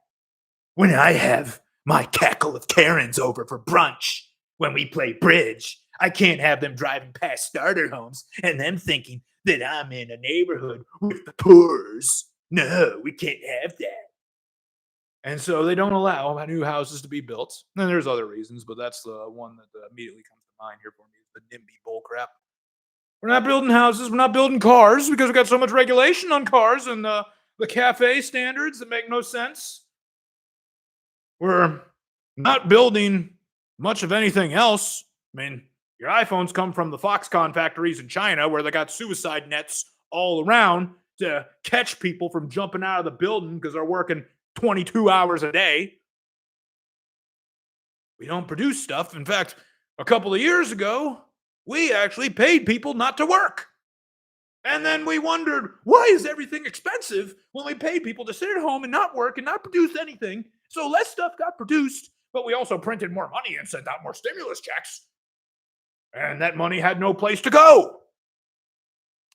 When I have my cackle of Karens over for brunch when we play bridge, I can't have them driving past starter homes and them thinking that I'm in a neighborhood with the poors. No, we can't have that. And so they don't allow new houses to be built. And there's other reasons, but that's the one that immediately comes to mind here for me, is the NIMBY bullcrap. We're not building houses. We're not building cars because we've got so much regulation on cars and the cafe standards that make no sense. We're not building much of anything else. I mean, your iPhones come from the Foxconn factories in China where they got suicide nets all around to catch people from jumping out of the building because they're working 22 hours a day. We don't produce stuff. In fact, a couple of years ago, we actually paid people not to work. And then we wondered, why is everything expensive when we paid people to sit at home and not work and not produce anything? So less stuff got produced, but we also printed more money and sent out more stimulus checks. And that money had no place to go.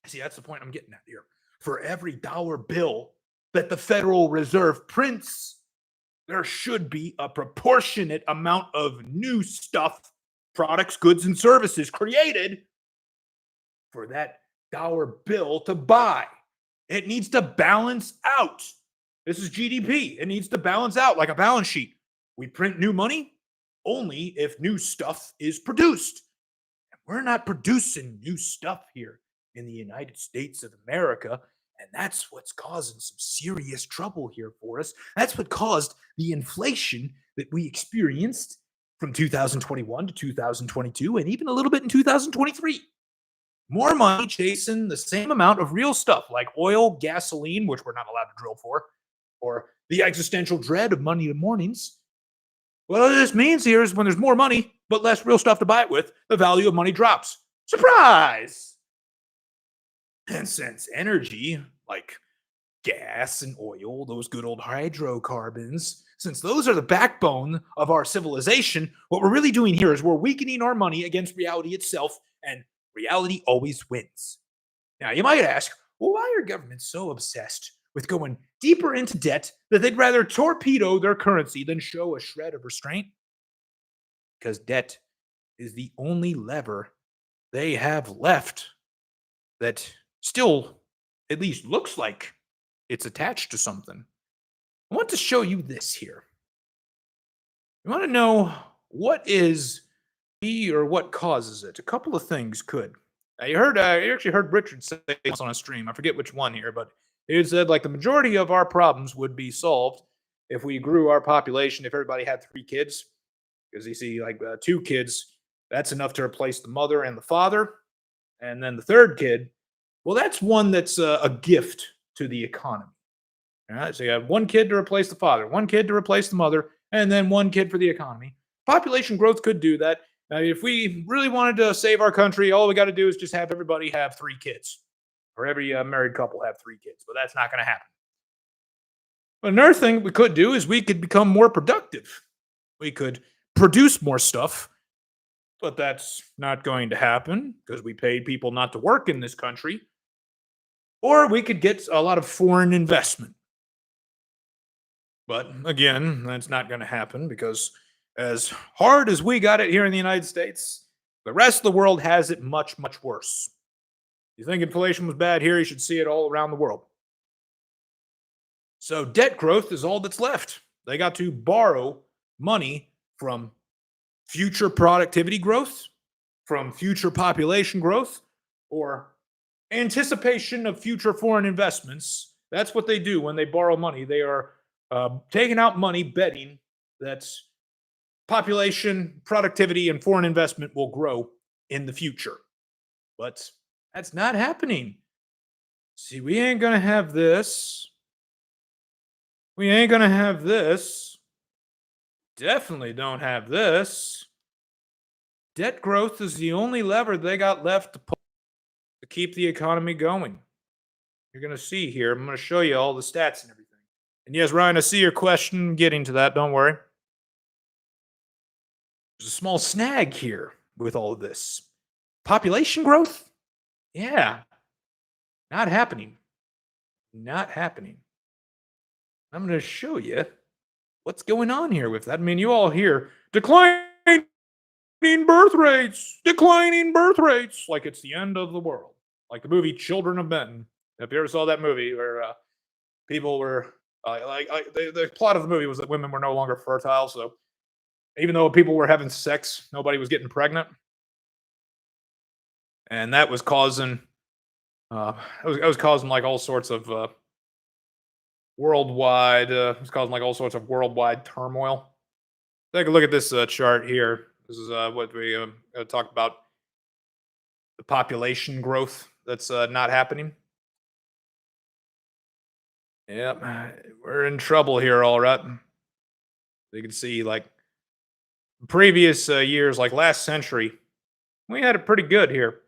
See, that's the point I'm getting at here. For every dollar bill that the Federal Reserve prints, there should be a proportionate amount of new stuff, products, goods, and services created for that dollar bill to buy. It needs to balance out. This is GDP. It needs to balance out like a balance sheet. We print new money only if new stuff is produced. We're not producing new stuff here in the United States of America. And that's what's causing some serious trouble here for us. That's what caused the inflation that we experienced from 2021 to 2022 and even a little bit in 2023. More money chasing the same amount of real stuff like oil, gasoline, which we're not allowed to drill for, or the existential dread of Monday mornings. What this means here is when there's more money, but less real stuff to buy it with, the value of money drops. Surprise! And since energy, like gas and oil, those good old hydrocarbons, since those are the backbone of our civilization, what we're really doing here is we're weakening our money against reality itself, and reality always wins. Now, you might ask, well, why are governments so obsessed with going deeper into debt that they'd rather torpedo their currency than show a shred of restraint? Because debt is the only lever they have left that still at least looks like it's attached to something. I want to show you this here. You want to know what is or what causes it? A couple of things could. You actually heard Richard say this on a stream. I forget which one here, but he said like the majority of our problems would be solved if we grew our population. If everybody had 3 kids, because you see, like 2 kids, that's enough to replace the mother and the father, and then the third kid, well, that's one that's a gift to the economy. All right, so you have 1 kid to replace the father, 1 kid to replace the mother, and then 1 kid for the economy. Population growth could do that. If we really wanted to save our country, all we got to do is just have everybody have 3 kids, or every married couple have 3 kids. But that's not going to happen. But another thing we could do is we could become more productive. We could produce more stuff, but that's not going to happen because we paid people not to work in this country. Or we could get a lot of foreign investment. But again, that's not going to happen because as hard as we got it here in the United States, the rest of the world has it much, much worse. You think inflation was bad here, you should see it all around the world. So debt growth is all that's left. They got to borrow money from future productivity growth, from future population growth, or anticipation of future foreign investments. That's what they do when they borrow money. They are taking out money, betting that population, productivity, and foreign investment will grow in the future. But that's not happening. See, we ain't going to have this. We ain't going to have this. Definitely don't have this. Debt growth is the only lever they got left to pull to keep the economy going. You're going to see here. I'm going to show you all the stats and everything. And yes, Ryan, I see your question. Getting to that. Don't worry. There's a small snag here with all of this. Population growth? Yeah. Not happening. Not happening. I'm going to show you what's going on here with that. I mean, you all hear declining birth rates, like it's the end of the world. Like the movie Children of Men. If you ever saw that movie where people were, the plot of the movie was that women were no longer fertile. So even though people were having sex, nobody was getting pregnant. And that was causing, it was causing like all sorts of worldwide, it was causing like all sorts of worldwide turmoil. Take a look at this chart here. This is what we talked about, the population growth that's not happening. Yep, we're in trouble here, all right. You can see, like, previous years, like last century, we had it pretty good here.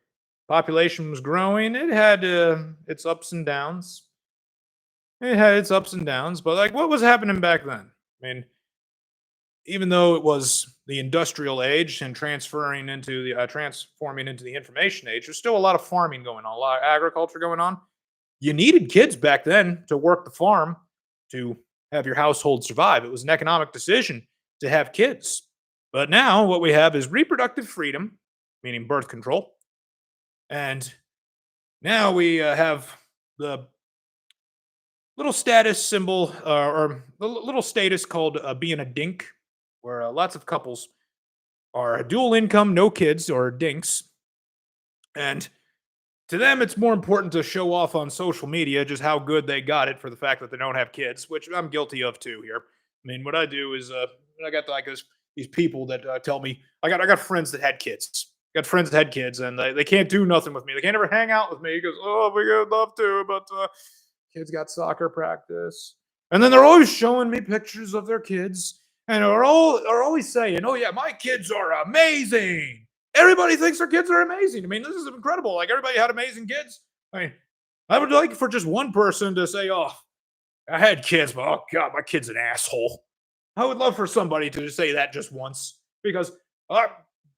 Population was growing. It had its ups and downs. It had its ups and downs, but like, what was happening back then? I mean, even though it was the industrial age and transforming into the information age, there's still a lot of farming going on, a lot of agriculture going on. You needed kids back then to work the farm to have your household survive. It was an economic decision to have kids. But now what we have is reproductive freedom, meaning birth control. And now we have the little status symbol or a little status called being a dink, where lots of couples are dual income, no kids, or dinks. And to them, it's more important to show off on social media just how good they got it for the fact that they don't have kids, which I'm guilty of too here. I mean, what I do is I got like these people that tell me I got friends that had kids. Got friends that had kids, and they can't do nothing with me. They can't ever hang out with me. He goes, "Oh, we would love to, but kids got soccer practice." And then they're always showing me pictures of their kids, and are always saying, "Oh yeah, my kids are amazing." Everybody thinks their kids are amazing. I mean, this is incredible. Like everybody had amazing kids. I mean, I would like for just one person to say, "Oh, I had kids, but oh god, my kid's an asshole." I would love for somebody to just say that just once because I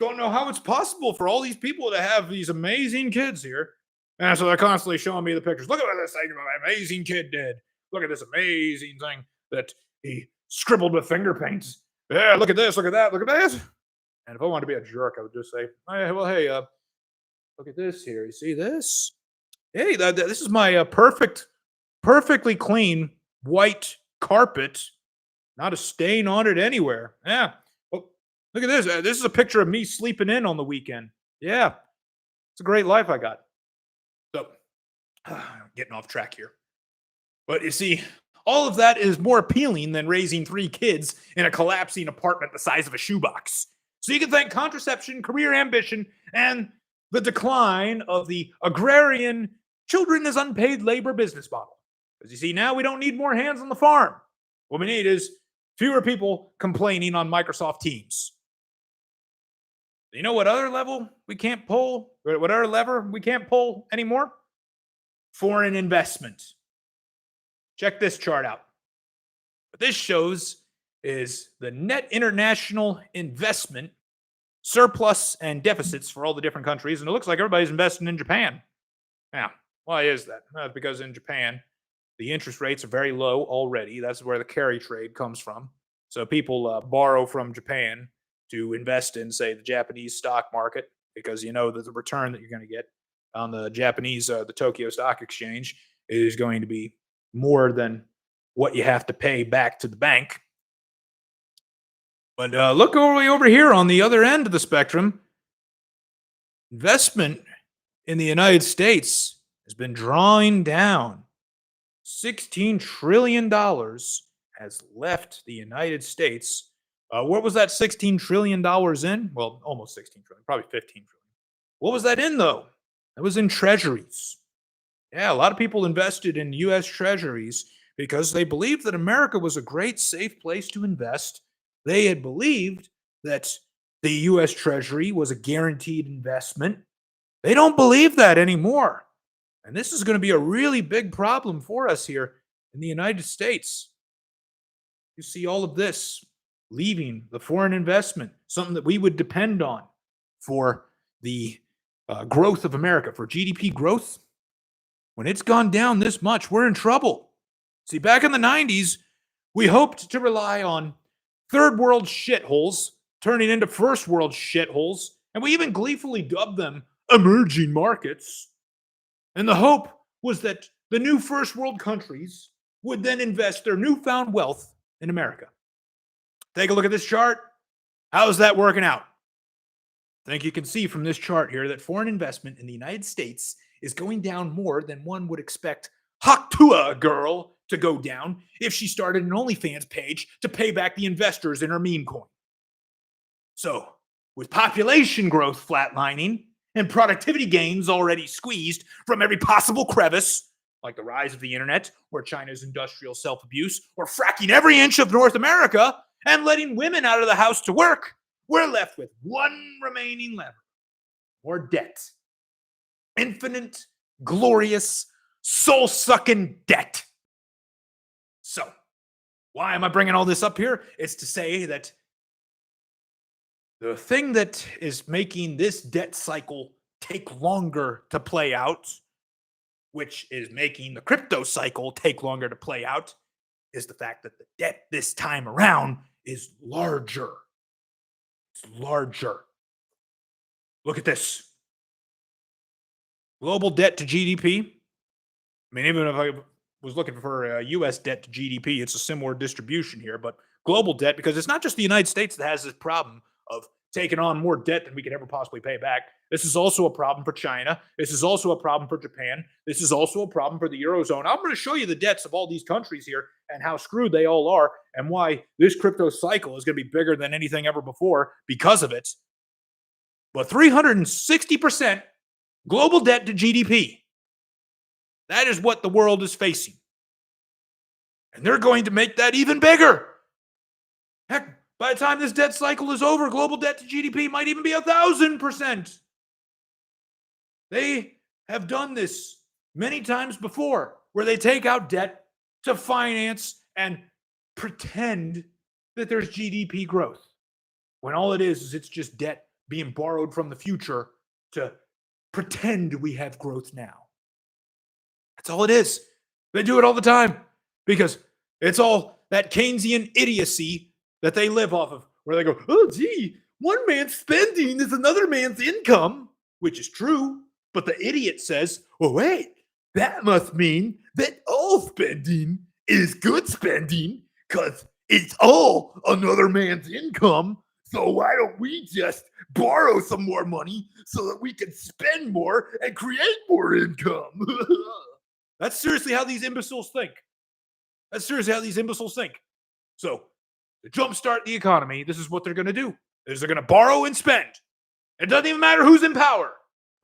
don't know how it's possible for all these people to have these amazing kids here. And so they're constantly showing me the pictures. Look at what this thing my amazing kid did. Look at this amazing thing that he scribbled with finger paints. Yeah, look at this, look at that, look at this. And if I wanted to be a jerk, I would just say, hey, look at this here. You see this? Hey, this is my perfectly clean white carpet. Not a stain on it anywhere. Yeah. Oh, look at this. This is a picture of me sleeping in on the weekend. Yeah. It's a great life I got. So, getting off track here. But you see, all of that is more appealing than raising three kids in a collapsing apartment the size of a shoebox. So you can thank contraception, career ambition, and the decline of the agrarian children as unpaid labor business model. Because you see, now we don't need more hands on the farm. What we need is fewer people complaining on Microsoft Teams. You know what other level we can't pull? What other lever we can't pull anymore? Foreign investment. Check this chart out. What this shows is the net international investment surplus and deficits for all the different countries. And it looks like everybody's investing in Japan. Now, why is that? That's because in Japan, the interest rates are very low already. That's where the carry trade comes from. So people borrow from Japan to invest in, say, the Japanese stock market because you know that the return that you're going to get on the Japanese, the Tokyo Stock Exchange, is going to be more than what you have to pay back to the bank. But look over here on the other end of the spectrum. Investment in the United States has been drawing down. $16 trillion has left the United States. What was that $16 trillion in? Well, almost 16 trillion, probably 15 trillion. What was that in, though? That was in treasuries. Yeah, a lot of people invested in U.S. treasuries because they believed that America was a great, safe place to invest. They had believed that the U.S. Treasury was a guaranteed investment. They don't believe that anymore. And this is going to be a really big problem for us here in the United States. You see all of this leaving the foreign investment, something that we would depend on for the growth of America, for GDP growth. When it's gone down this much, we're in trouble. See, back in the 90s, we hoped to rely on third world shitholes turning into first world shitholes, and we even gleefully dubbed them emerging markets. And the hope was that the new first world countries would then invest their newfound wealth in America. Take a look at this chart. How's that working out? I think you can see from this chart here that foreign investment in the United States is going down more than one would expect Haktua girl to go down if she started an OnlyFans page to pay back the investors in her meme coin. So, with population growth flatlining and productivity gains already squeezed from every possible crevice, like the rise of the internet or China's industrial self-abuse or fracking every inch of North America and letting women out of the house to work, we're left with one remaining lever: more debt. Infinite, glorious, soul-sucking debt. So, why am I bringing all this up here? It's to say that the thing that is making this debt cycle take longer to play out, which is making the crypto cycle take longer to play out, is the fact that the debt this time around is larger. It's larger. Look at this. Global debt to GDP. I mean, even if was looking for U.S. debt to GDP. It's a similar distribution here, but global debt, because it's not just the United States that has this problem of taking on more debt than we could ever possibly pay back. This is also a problem for China. This is also a problem for Japan. This is also a problem for the Eurozone. I'm going to show you the debts of all these countries here and how screwed they all are and why this crypto cycle is going to be bigger than anything ever before because of it. But 360% global debt to GDP. That is what the world is facing. And they're going to make that even bigger. Heck, by the time this debt cycle is over, global debt to GDP might even be 1,000%. They have done this many times before, where they take out debt to finance and pretend that there's GDP growth, when all it is it's just debt being borrowed from the future to pretend we have growth now. That's all it is. They do it all the time because it's all that Keynesian idiocy that they live off of, where they go, oh, gee, one man's spending is another man's income, which is true. But the idiot says, oh, wait, that must mean that all spending is good spending because it's all another man's income. So why don't we just borrow some more money so that we can spend more and create more income? That's seriously how these imbeciles think. So to jumpstart the economy, this is what they're going to do. They're going to borrow and spend. It doesn't even matter who's in power.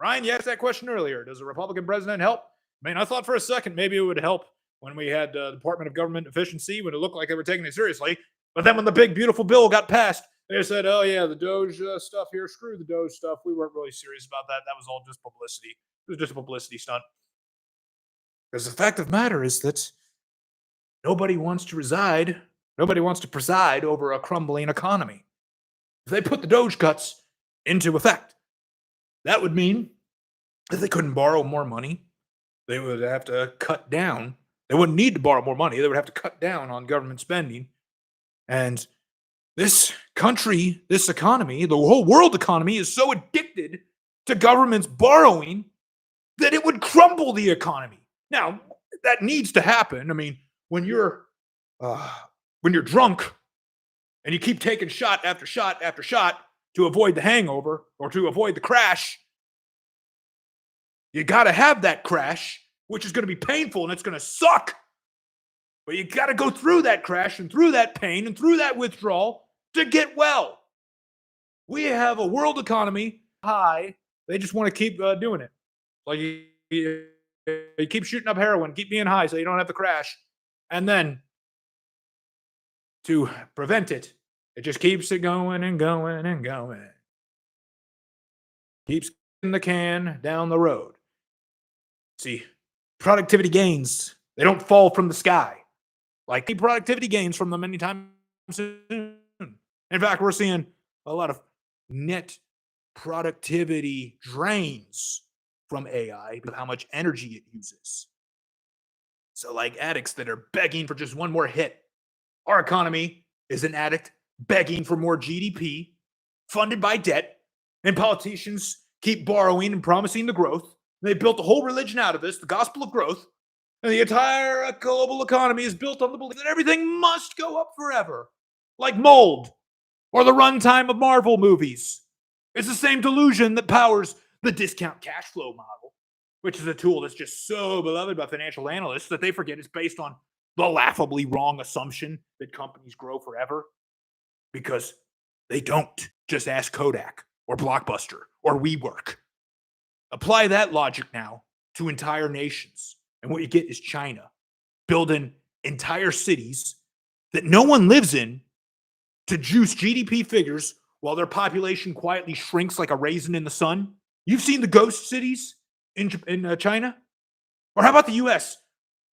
Ryan, you asked that question earlier. Does a Republican president help? I mean, I thought for a second maybe it would help when we had the Department of Government Efficiency, when it looked like they were taking it seriously. But then when the big, beautiful bill got passed, they said, oh, yeah, the Doge stuff here, screw the Doge stuff. We weren't really serious about that. That was all just publicity. It was just a publicity stunt. Because the fact of the matter is that nobody wants to preside over a crumbling economy. If they put the Doge cuts into effect, that would mean that they couldn't borrow more money. They would have to cut down. They wouldn't need to borrow more money. They would have to cut down on government spending. And this country, this economy, the whole world economy is so addicted to governments borrowing that it would crumble the economy. Now, that needs to happen. I mean, when you're drunk and you keep taking shot after shot after shot to avoid the hangover or to avoid the crash, you got to have that crash, which is going to be painful and it's going to suck. But you got to go through that crash and through that pain and through that withdrawal to get well. We have a world economy high. They just want to keep doing it. Like you keep shooting up heroin, keep being high so you don't have to crash. And then to prevent it, it just keeps it going and going and going. Keeps in the can down the road. See, productivity gains, they don't fall from the sky. Like productivity gains from them anytime soon. In fact, we're seeing a lot of net productivity drains from AI because of how much energy it uses. So like addicts that are begging for just one more hit. Our economy is an addict begging for more GDP, funded by debt, and politicians keep borrowing and promising the growth. They built a whole religion out of this, the gospel of growth, and the entire global economy is built on the belief that everything must go up forever, like mold or the runtime of Marvel movies. It's the same delusion that powers the discount cash flow model, which is a tool that's just so beloved by financial analysts that they forget it's based on the laughably wrong assumption that companies grow forever, because they don't. Just ask Kodak or Blockbuster or WeWork. Apply that logic now to entire nations, and what you get is China building entire cities that no one lives in to juice GDP figures while their population quietly shrinks like a raisin in the sun. You've seen the ghost cities in China? Or how about the US,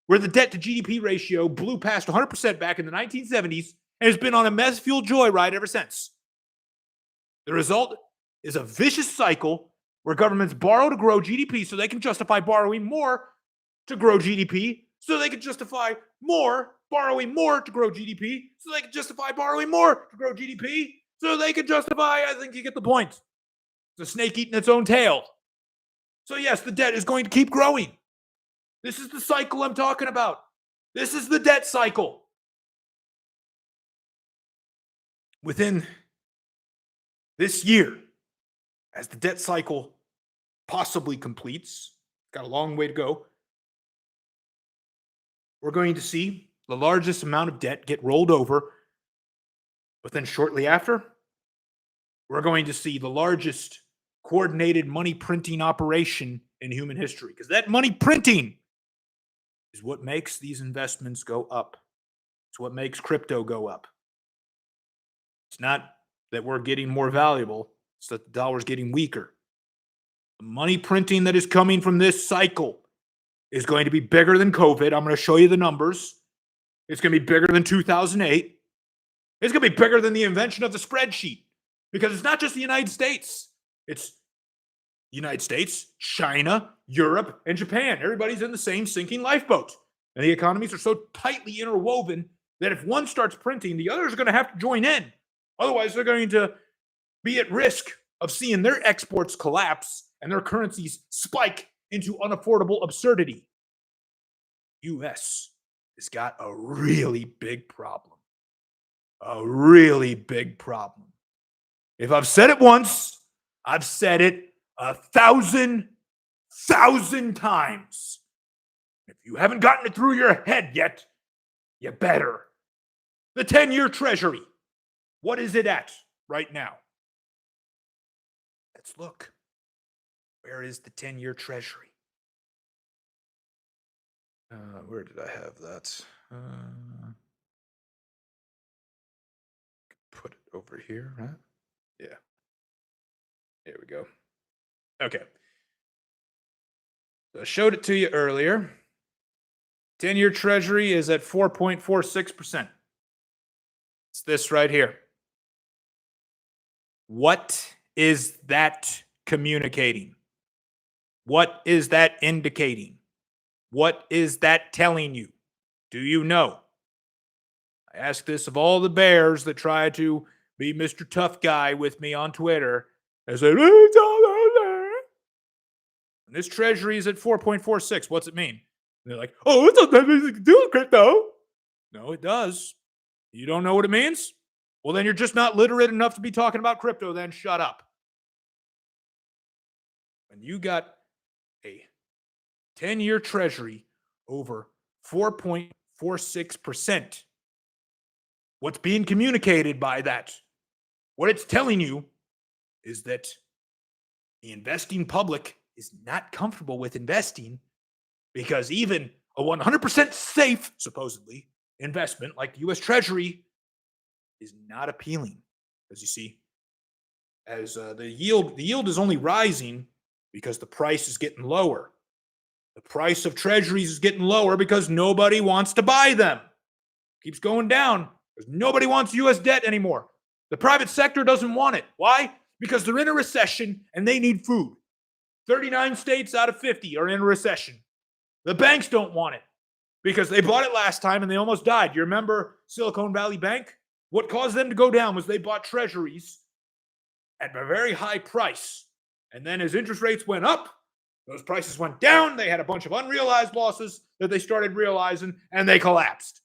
where the debt to GDP ratio blew past 100% back in the 1970s and has been on a mess-fueled joyride ever since? The result is a vicious cycle where governments borrow to grow GDP so they can justify borrowing more to grow GDP, so they can justify more borrowing more to grow GDP, so they can justify borrowing more to grow GDP, so they can justify, I think you get the point. It's a snake eating its own tail. So yes, the debt is going to keep growing. This is the cycle I'm talking about. This is the debt cycle. Within this year, as the debt cycle possibly completes, got a long way to go, we're going to see the largest amount of debt get rolled over. But then shortly after, we're going to see the largest coordinated money printing operation in human history. Because that money printing is what makes these investments go up. It's what makes crypto go up. It's not that we're getting more valuable, it's that the dollar's getting weaker. The money printing that is coming from this cycle is going to be bigger than COVID. I'm going to show you the numbers. It's going to be bigger than 2008. It's going to be bigger than the invention of the spreadsheet, because it's not just the United States. It's the United States, China, Europe, and Japan. Everybody's in the same sinking lifeboat. And the economies are so tightly interwoven that if one starts printing, the others are going to have to join in. Otherwise, they're going to be at risk of seeing their exports collapse and their currencies spike into unaffordable absurdity. US has got a really big problem. A really big problem. If I've said it once, I've said it 1,000 times. If you haven't gotten it through your head yet, you better. The 10-year treasury. What is it at right now? Let's look. Where is the 10-year treasury? Where did I have that? Put it over here, right? Yeah. Here we go. Okay. So I showed it to you earlier. 10-year treasury is at 4.46%. It's this right here. What is that communicating? What is that indicating? What is that telling you? Do you know? I ask this of all the bears that try to be Mr. Tough Guy with me on Twitter. I say, it's all over. And this treasury is at 4.46. What's it mean? And they're like, oh, it's not nothing to do with crypto. No, it does. You don't know what it means? Well, then you're just not literate enough to be talking about crypto. Then shut up. When you got a 10-year treasury over 4.46%, what's being communicated by that, what it's telling you is that the investing public is not comfortable with investing, because even a 100% safe, supposedly, investment like the U.S. Treasury is not appealing. As you see, as the yield is only rising because the price is getting lower. The price of treasuries is getting lower because nobody wants to buy them. Keeps going down because nobody wants U.S. debt anymore. The private sector doesn't want it. Why? Because they're in a recession and they need food. 39 states out of 50 are in a recession. The banks don't want it because they bought it last time and they almost died. You remember Silicon Valley Bank? What caused them to go down was they bought treasuries at a very high price. And then as interest rates went up, those prices went down. They had a bunch of unrealized losses that they started realizing, and they collapsed.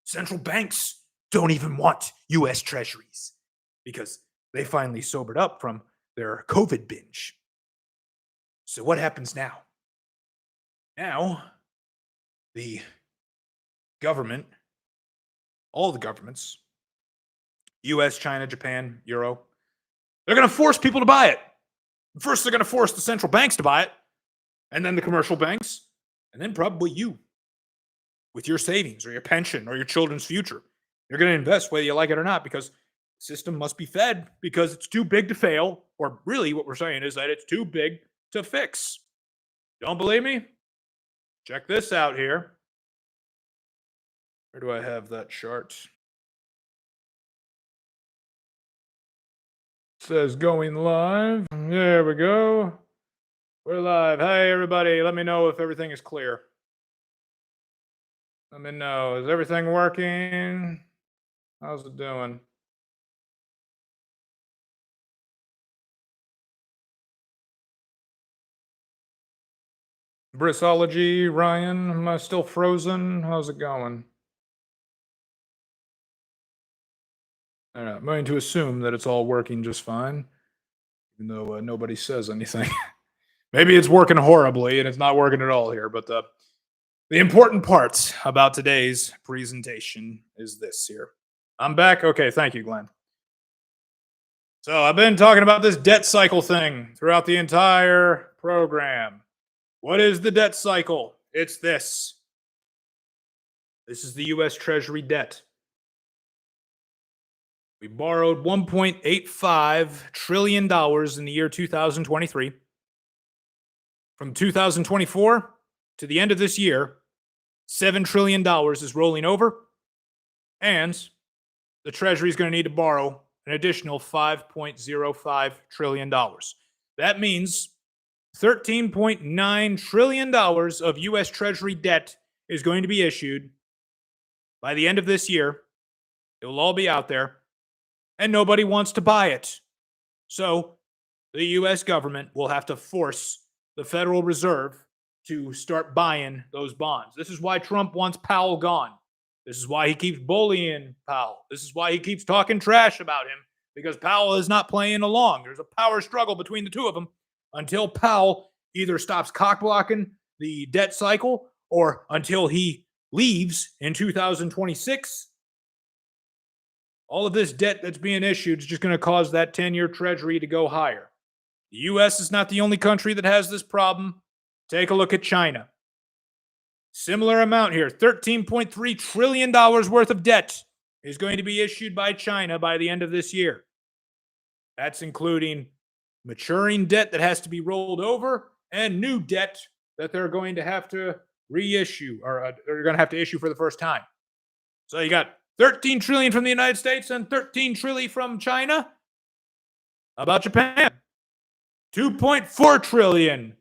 Central banks don't even want U.S. treasuries because they finally sobered up from their COVID binge. So what happens now? Now, the government, all the governments, US, China, Japan, Euro, they're going to force people to buy it. First, they're going to force the central banks to buy it, and then the commercial banks, and then probably you with your savings or your pension or your children's future. You're going to invest whether you like it or not, because the system must be fed, because it's too big to fail, or really what we're saying is that it's too big to fix. Don't believe me? Check this out here. Where do I have that chart? It says going live. There we go. We're live. Hey, everybody. Let me know if everything is clear. Let me know. Is everything working? How's it doing? Brissology, Ryan, am I still frozen? How's it going? All right, I'm going to assume that it's all working just fine, even though nobody says anything. Maybe it's working horribly and it's not working at all here, but the important part about today's presentation is this here. I'm back. Okay, thank you, Glenn. So I've been talking about this debt cycle thing throughout the entire program. What is the debt cycle? It's this. This is the US Treasury debt. We borrowed $1.85 trillion in the year 2023. From 2024 to the end of this year, $7 trillion is rolling over, and the Treasury is going to need to borrow an additional $5.05 trillion. That means $13.9 trillion of U.S. Treasury debt is going to be issued by the end of this year. It will all be out there, and nobody wants to buy it. So the U.S. government will have to force the Federal Reserve to start buying those bonds. This is why Trump wants Powell gone. This is why he keeps bullying Powell. This is why he keeps talking trash about him, because Powell is not playing along. There's a power struggle between the two of them until Powell either stops cockblocking the debt cycle or until he leaves in 2026. All of this debt that's being issued is just going to cause that 10-year treasury to go higher. The U.S. is not the only country that has this problem. Take a look at China. Similar amount here, $13.3 trillion worth of debt is going to be issued by China by the end of this year. That's including maturing debt that has to be rolled over and new debt that they're going to have to reissue or they're going to have to issue for the first time. So you got 13 trillion from the United States and 13 trillion from China. How about Japan? 2.4 trillion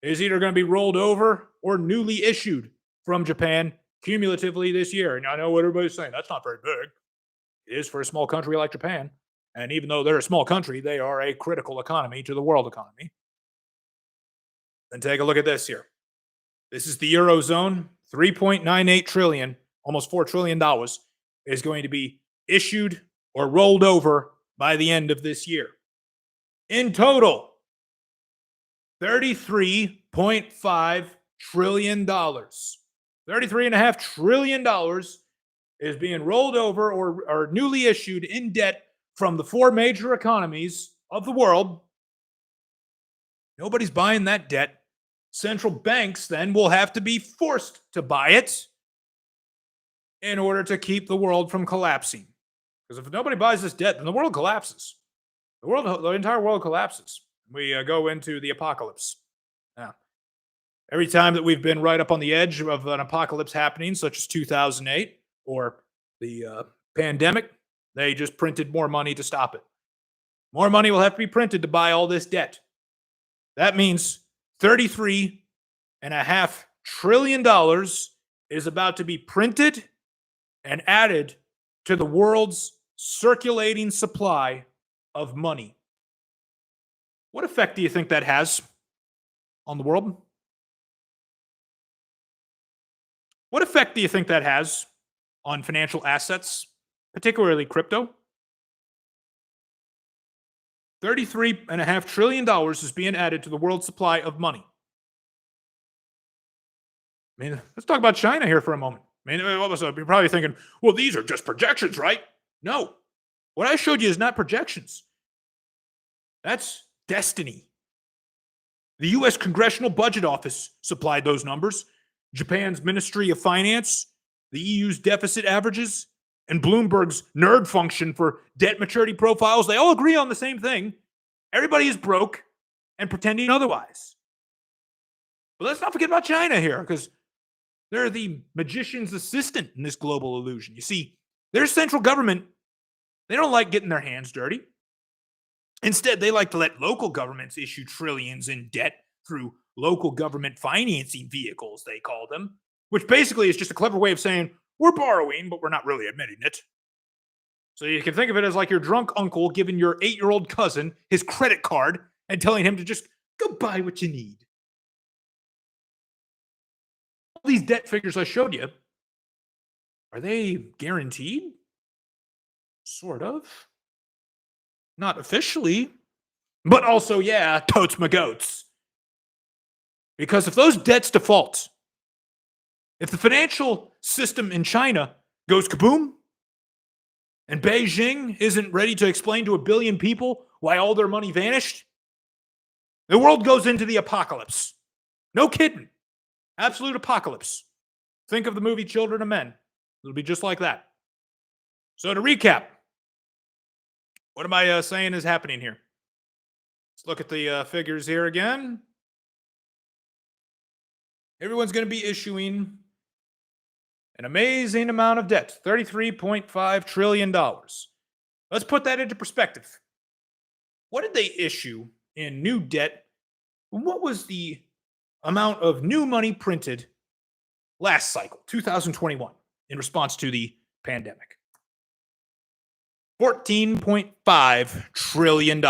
is either going to be rolled over or newly issued from Japan cumulatively this year. And I know what everybody's saying. That's not very big. It is for a small country like Japan. And even though they're a small country, they are a critical economy to the world economy. Then take a look at this here. This is the Eurozone. 3.98 trillion, almost $4 trillion, is going to be issued or rolled over by the end of this year. In total, $33.5 trillion. $33.5 trillion is being rolled over or newly issued in debt from the four major economies of the world. Nobody's buying that debt. Central banks then will have to be forced to buy it in order to keep the world from collapsing. Because if nobody buys this debt, then the world collapses. The entire world collapses. We go into the apocalypse. Now, every time that we've been right up on the edge of an apocalypse happening, such as 2008 or the pandemic, they just printed more money to stop it. More money will have to be printed to buy all this debt. That means $33.5 trillion is about to be printed and added to the world's circulating supply of money. What effect do you think that has on the world? What effect do you think that has on financial assets, particularly crypto? $33.5 trillion is being added to the world supply of money. I mean, let's talk about China here for a moment. I mean, you're probably thinking, well, these are just projections, right? No. What I showed you is not projections. That's destiny. The U.S. Congressional Budget Office supplied those numbers. Japan's Ministry of Finance, the EU's deficit averages, and Bloomberg's nerd function for debt maturity profiles, they all agree on the same thing. Everybody is broke and pretending otherwise. But let's not forget about China here, because they're the magician's assistant in this global illusion. You see, their central government, they don't like getting their hands dirty. Instead, they like to let local governments issue trillions in debt through local government financing vehicles, they call them, which basically is just a clever way of saying, we're borrowing, but we're not really admitting it. So you can think of it as like your drunk uncle giving your 8-year-old cousin his credit card and telling him to just go buy what you need. these debt figures I showed you, are they guaranteed? Sort of. Not officially, but also, yeah, totes my goats. Because if those debts default, if the financial system in China goes kaboom, and Beijing isn't ready to explain to a billion people why all their money vanished, the world goes into the apocalypse. No kidding. Absolute apocalypse. Think of the movie Children of Men. It'll be just like that. So to recap, what am I saying is happening here? Let's look at the figures here again. Everyone's going to be issuing an amazing amount of debt, $33.5 trillion. Let's put that into perspective. What did they issue in new debt? What was the amount of new money printed last cycle, 2021, in response to the pandemic? $14.5 trillion.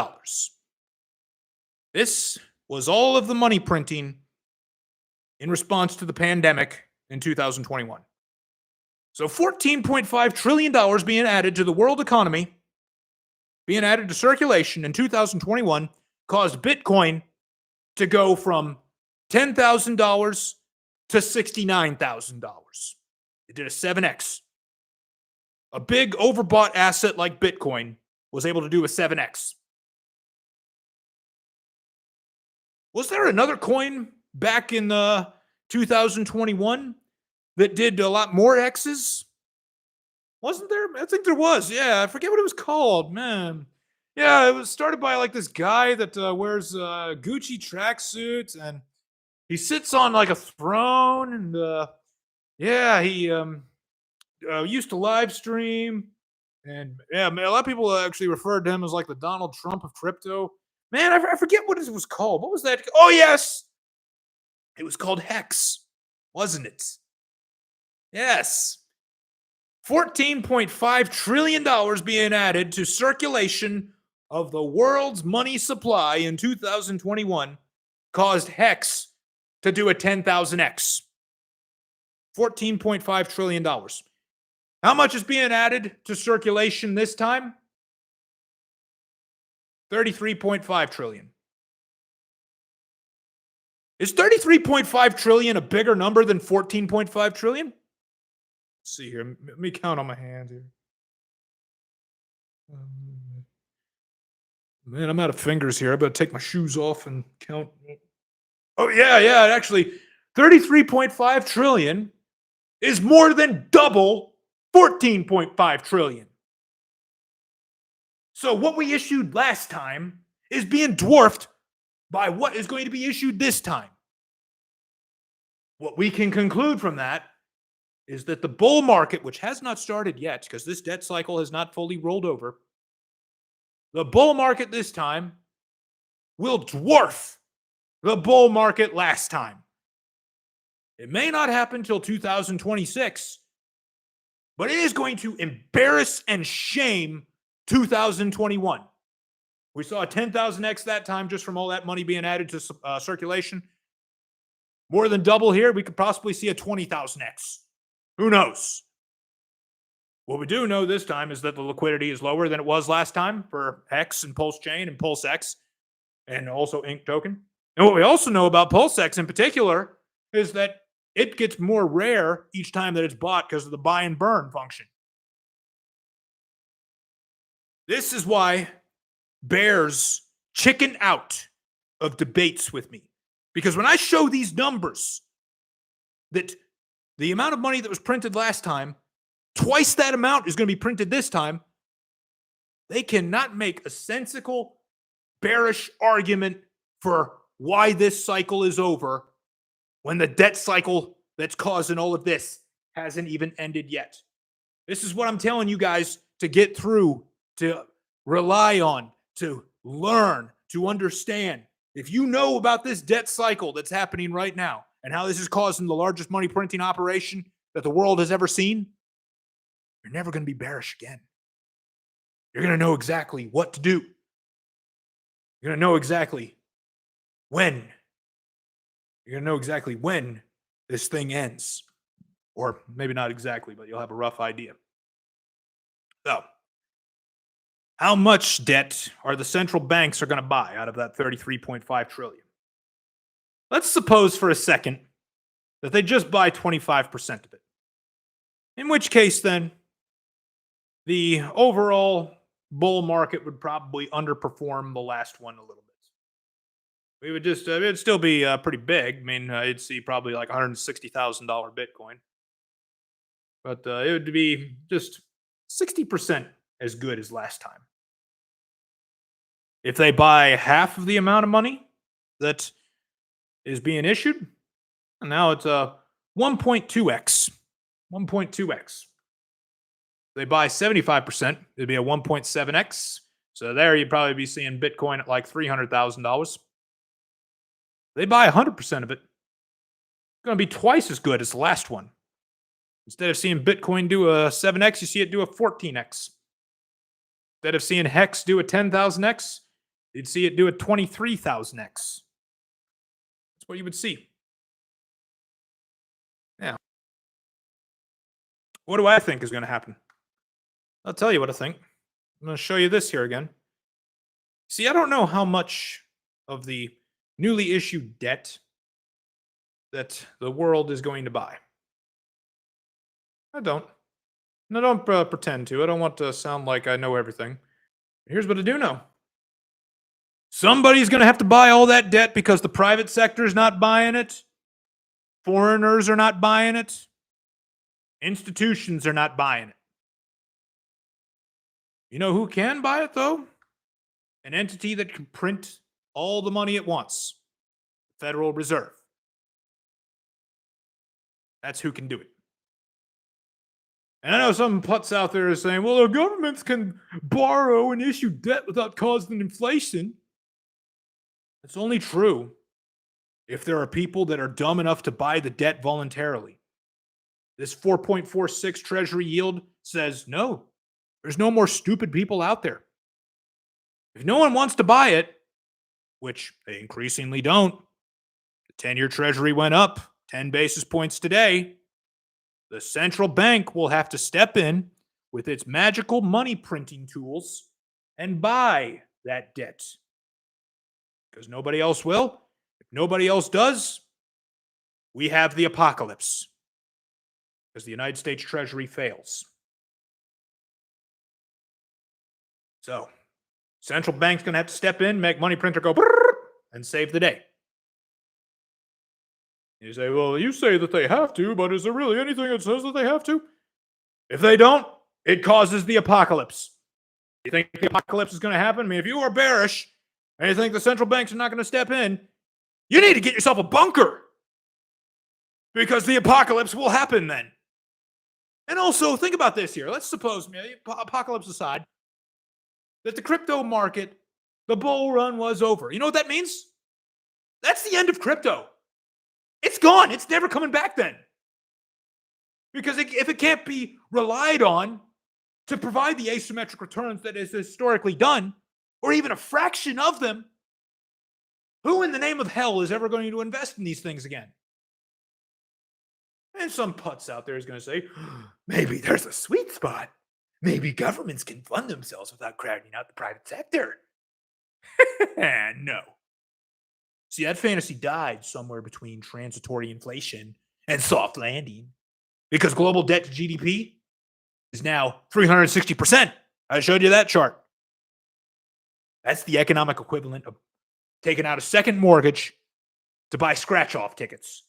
This was all of the money printing in response to the pandemic in 2021. So $14.5 trillion being added to the world economy, being added to circulation in 2021, caused Bitcoin to go from $10,000 to $69,000. It did a 7x. A big overbought asset like Bitcoin was able to do a 7x. Was there another coin back in 2021 that did a lot more X's? Wasn't there? I think there was. Yeah, I forget what it was called, man. Yeah, it was started by like this guy that wears Gucci tracksuits, and he sits on like a throne, and yeah, he used to live stream, and yeah, man, a lot of people actually referred to him as like the Donald Trump of crypto. Man, I forget what it was called. What was that? Oh yes, it was called Hex, wasn't it? Yes. $14.5 trillion being added to circulation of the world's money supply in 2021 caused Hex to do a 10,000x. $14.5 trillion. How much is being added to circulation this time? $33.5 trillion. Is $33.5 trillion a bigger number than $14.5 trillion? Let's see here. Let me count on my hand here. Man, I'm out of fingers here. I better take my shoes off and count. Oh, yeah. Actually, $33.5 trillion is more than double $14.5 trillion. So what we issued last time is being dwarfed by what is going to be issued this time. What we can conclude from that is that the bull market, which has not started yet because this debt cycle has not fully rolled over, the bull market this time will dwarf the bull market last time. It may not happen till 2026, but it is going to embarrass and shame 2021. We saw a 10,000x that time just from all that money being added to circulation. More than double here. We could possibly see a 20,000x. Who knows? What we do know this time is that the liquidity is lower than it was last time for Hex and Pulse Chain and Pulse X and also Ink token. And what we also know about Pulse X in particular is that it gets more rare each time that it's bought because of the buy and burn function. This is why bears chicken out of debates with me. Because when I show these numbers, that the amount of money that was printed last time, twice that amount is going to be printed this time, they cannot make a sensical, bearish argument for why this cycle is over when the debt cycle that's causing all of this hasn't even ended yet. This is what I'm telling you guys to get through, to rely on, to learn, to understand. If you know about this debt cycle that's happening right now and how this is causing the largest money printing operation that the world has ever seen, you're never going to be bearish again. You're going to know exactly what to do. You're going to know exactly when. You're going to know exactly when this thing ends. Or maybe not exactly, but you'll have a rough idea. So, how much debt are the central banks are going to buy out of that 33.5 trillion? Let's suppose for a second that they just buy 25% of it. In which case, then, the overall bull market would probably underperform the last one a little bit. We would just, it'd still be pretty big. I mean, you'd see probably like $160,000 Bitcoin, but it would be just 60% as good as last time. If they buy half of the amount of money that is being issued, and now it's a 1.2x. 1.2x. They buy 75%, it'd be a 1.7x. So there you'd probably be seeing Bitcoin at like $300,000. They buy 100% of it. It's going to be twice as good as the last one. Instead of seeing Bitcoin do a 7x, you see it do a 14x. Instead of seeing Hex do a 10,000x, you'd see it do a 23,000x. That's what you would see. Yeah. What do I think is going to happen? I'll tell you what I think. I'm going to show you this here again. See, I don't know how much of the newly issued debt that the world is going to buy. I don't. And I don't pretend to. I don't want to sound like I know everything. Here's what I do know. Somebody's going to have to buy all that debt because the private sector is not buying it. Foreigners are not buying it. Institutions are not buying it. You know who can buy it, though? An entity that can print all the money it wants. The Federal Reserve. That's who can do it. And I know some putz out there are saying, well, the governments can borrow and issue debt without causing inflation. That's only true if there are people that are dumb enough to buy the debt voluntarily. This 4.46 Treasury yield says, no, there's no more stupid people out there. If no one wants to buy it, which they increasingly don't, the 10-year Treasury went up 10 basis points today. The central bank will have to step in with its magical money printing tools and buy that debt. Because nobody else will. If nobody else does, we have the apocalypse. Because the United States Treasury fails. So, central bank's going to have to step in, make money printer go and save the day. You say, well, you say that they have to, but is there really anything that says that they have to? If they don't, it causes the apocalypse. You think the apocalypse is going to happen? I mean, if you are bearish and you think the central banks are not going to step in, you need to get yourself a bunker. Because the apocalypse will happen then. And also, think about this here. Let's suppose, apocalypse aside, that the crypto market, the bull run was over. You know what that means? That's the end of crypto. It's gone. It's never coming back then. Because if it can't be relied on to provide the asymmetric returns that is historically done, or even a fraction of them, who in the name of hell is ever going to invest in these things again? And some putz out there is going to say, maybe there's a sweet spot. Maybe governments can fund themselves without crowding out the private sector. No. See, that fantasy died somewhere between transitory inflation and soft landing because global debt to GDP is now 360%. I showed you that chart. That's the economic equivalent of taking out a second mortgage to buy scratch-off tickets.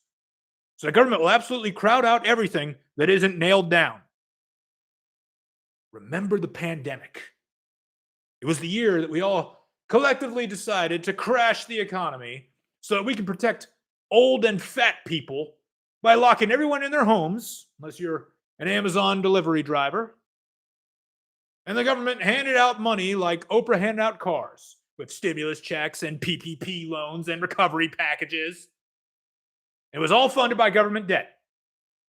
So the government will absolutely crowd out everything that isn't nailed down. Remember the pandemic. It was the year that we all collectively decided to crash the economy so that we can protect old and fat people by locking everyone in their homes, unless you're an Amazon delivery driver. And the government handed out money like Oprah handed out cars with stimulus checks and PPP loans and recovery packages. It was all funded by government debt.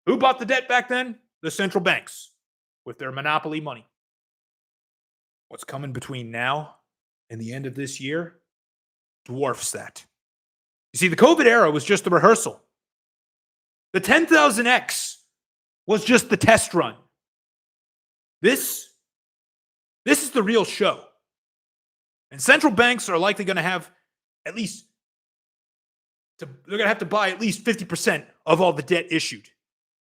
Who bought the debt back then? The central banks with their monopoly money. What's coming between now and the end of this year dwarfs that. You see, the COVID era was just the rehearsal. The 10,000x was just the test run. This is the real show. And central banks are likely going to have at least, they're going to have to buy at least 50% of all the debt issued.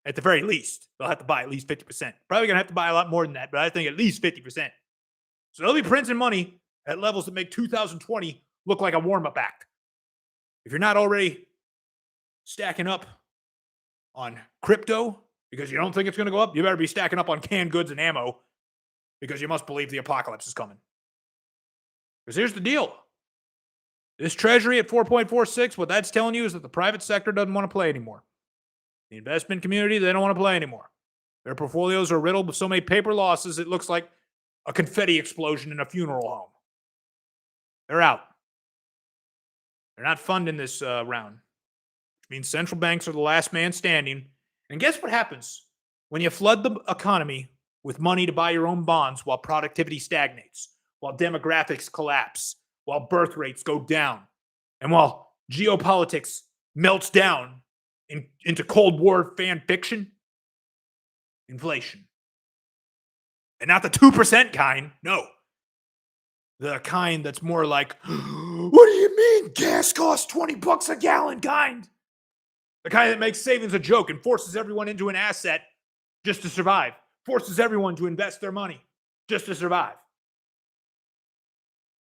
At the very least, they'll have to buy at least 50%. Probably going to have to buy a lot more than that, but I think at least 50%. So they'll be printing money at levels that make 2020 look like a warm-up act. If you're not already stacking up on crypto because you don't think it's going to go up, you better be stacking up on canned goods and ammo because you must believe the apocalypse is coming. Because here's the deal. This treasury at 4.46, what that's telling you is that the private sector doesn't want to play anymore. The investment community, they don't want to play anymore. Their portfolios are riddled with so many paper losses, it looks like a confetti explosion in a funeral home. They're out. They're not funding this round, which means central banks are the last man standing. And guess what happens when you flood the economy with money to buy your own bonds while productivity stagnates, while demographics collapse, while birth rates go down, and while geopolitics melts down into Cold War fan fiction? Inflation. And not the 2% kind, no. The kind that's more like, what do you mean gas costs $20 a gallon kind? The kind that makes savings a joke and forces everyone into an asset just to survive. Forces everyone to invest their money just to survive.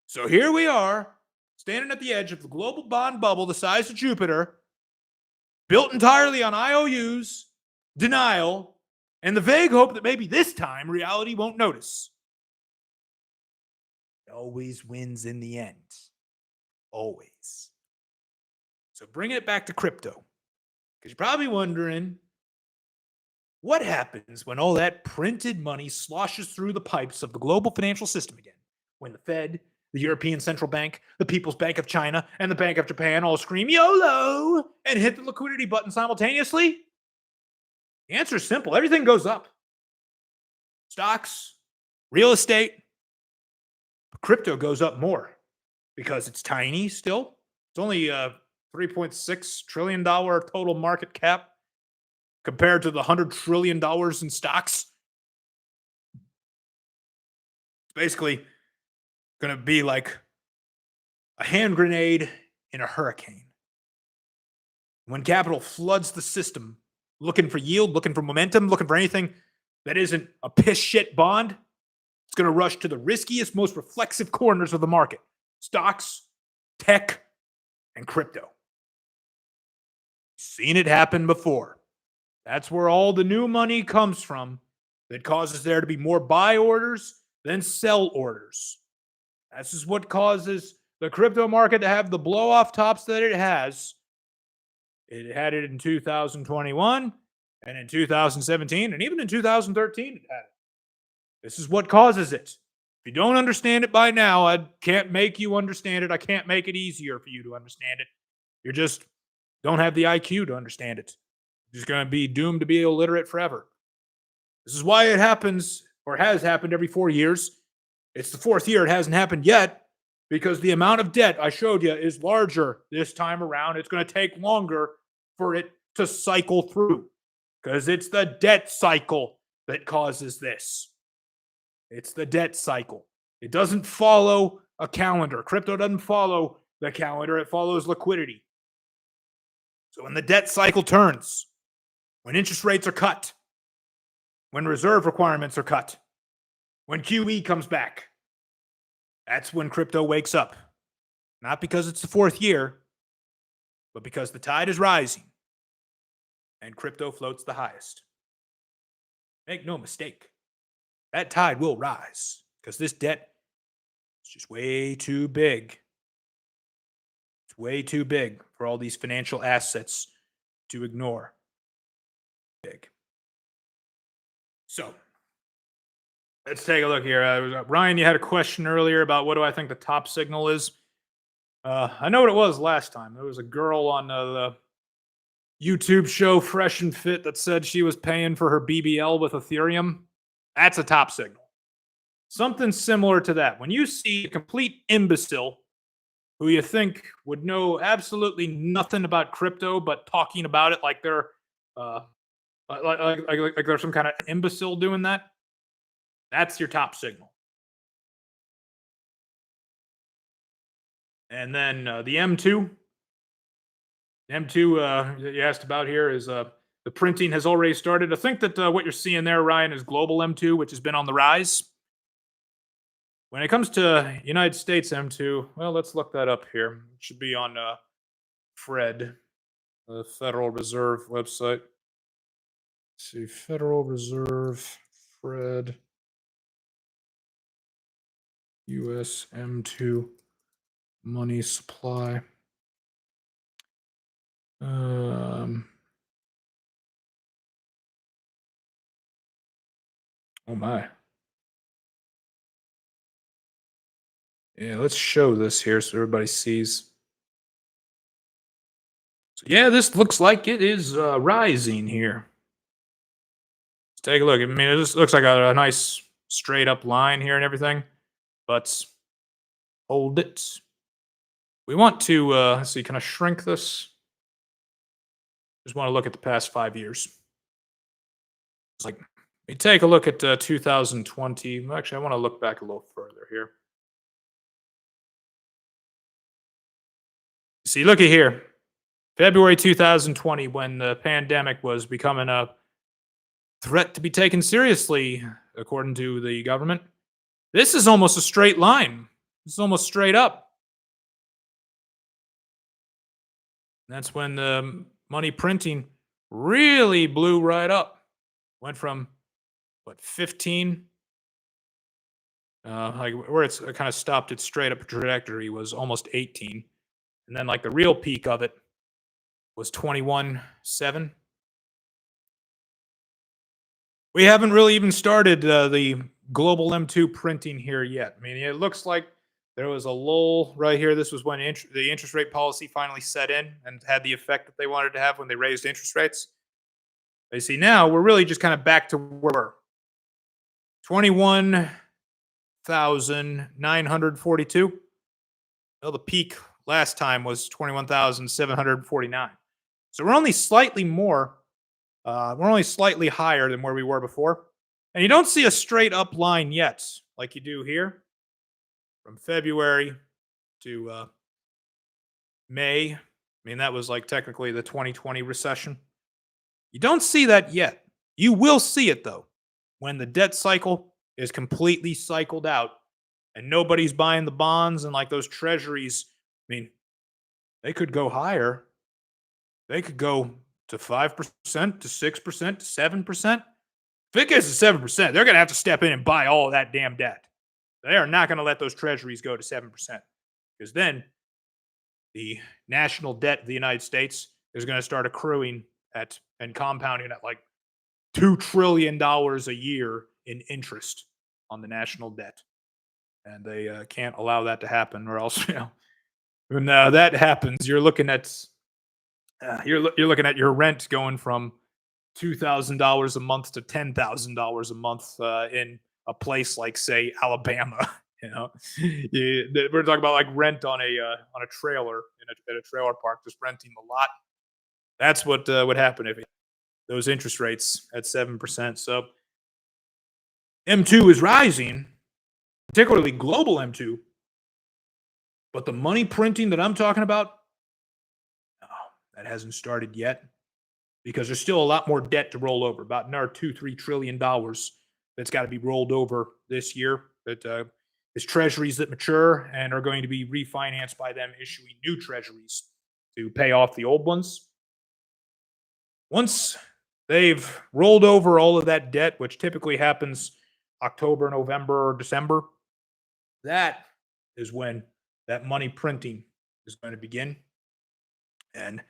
So here we are, standing at the edge of the global bond bubble the size of Jupiter, built entirely on IOUs, denial, and the vague hope that maybe this time reality won't notice. It always wins in the end. Always. So bring it back to crypto. Because you're probably wondering, what happens when all that printed money sloshes through the pipes of the global financial system again? When the Fed, the European Central Bank, the People's Bank of China, and the Bank of Japan all scream YOLO and hit the liquidity button simultaneously? The answer is simple. Everything goes up. Stocks, real estate, but crypto goes up more because it's tiny still. It's only a $3.6 trillion total market cap compared to the $100 trillion in stocks. It's basically going to be like a hand grenade in a hurricane. When capital floods the system, looking for yield, looking for momentum, looking for anything that isn't a piss shit bond, it's going to rush to the riskiest, most reflexive corners of the market. Stocks, tech, and crypto. Seen it happen before. That's where all the new money comes from that causes there to be more buy orders than sell orders. This is what causes the crypto market to have the blow off tops that it has. It had it in 2021 and in 2017 and even in 2013 it had it. This is what causes it. If you don't understand it by now, I can't make you understand it. I can't make it easier for you to understand it. You just don't have the IQ to understand it. You're just going to be doomed to be illiterate forever. This is why it happens, or has happened every 4 years. It's the fourth year it hasn't happened yet because the amount of debt I showed you is larger this time around. It's going to take longer for it to cycle through because it's the debt cycle that causes this. It's the debt cycle. It doesn't follow a calendar. Crypto doesn't follow the calendar. It follows liquidity. So when the debt cycle turns, when interest rates are cut, when reserve requirements are cut, when QE comes back, that's when crypto wakes up. Not because it's the fourth year, but because the tide is rising and crypto floats the highest. Make no mistake, that tide will rise because this debt is just way too big. It's way too big for all these financial assets to ignore. Big. So, let's take a look here. Ryan, you had a question earlier about what do I think the top signal is. I know what it was last time. There was a girl on the YouTube show Fresh and Fit that said she was paying for her BBL with Ethereum. That's a top signal. Something similar to that. When you see a complete imbecile who you think would know absolutely nothing about crypto but talking about it like they're Uh, like there's some kind of imbecile doing that. That's your top signal. And then the M2, M2 you asked about here is the printing has already started. I think that what you're seeing there, Ryan, is global M2, which has been on the rise. When it comes to United States M2, well, let's look that up here. It should be on Fred, the Federal Reserve website. Let's see, Federal Reserve, Fred, US M2 money supply. Oh my. Yeah, let's show this here so everybody sees. So yeah, this looks like it is rising here. Let's take a look. I mean, this looks like a nice straight up line here and everything, but hold it. We want to, let's see, can I shrink this? Just want to look at the past 5 years. It's like, we take a look at 2020. Actually, I want to look back a little further here. See, look at here. February 2020, when the pandemic was becoming a threat to be taken seriously, according to the government. This is almost a straight line. This is almost straight up. That's when the money printing really blew right up. Went from what 15, like where it's kind of stopped its straight up trajectory was almost 18, and then like the real peak of it was 21.7. We haven't really even started the global M2 printing here yet. I mean, it looks like there was a lull right here. This was when the interest rate policy finally set in and had the effect that they wanted to have when they raised interest rates. You see, now we're really just kind of back to where we were. 21,942. Well, the peak last time was 21,749. So we're only slightly more. We're only slightly higher than where we were before. And you don't see a straight up line yet, like you do here from February to May. I mean, that was like technically the 2020 recession. You don't see that yet. You will see it though when the debt cycle is completely cycled out and nobody's buying the bonds and like those treasuries. I mean, they could go higher. They could go to 5%, to 6%, to 7%. If it gets to 7%, they're going to have to step in and buy all of that damn debt. They are not going to let those treasuries go to 7% because then the national debt of the United States is going to start accruing at and compounding at like $2 trillion a year in interest on the national debt. And they can't allow that to happen, or else, when that happens, you're looking at you're looking at your rent going from $2,000 a month to $10,000 a month in a place like, say, Alabama. We're talking about like rent on a trailer at a trailer park, just renting the lot. That's what would happen if those interest rates at 7%. So M2 is rising, particularly global M2, but the money printing that I'm talking about, no, that hasn't started yet because there's still a lot more debt to roll over, about another $2-3 trillion that's got to be rolled over this year. That is treasuries that mature and are going to be refinanced by them issuing new treasuries to pay off the old ones. Once they've rolled over all of that debt, which typically happens October, November, or December, that is when that money printing is going to begin. And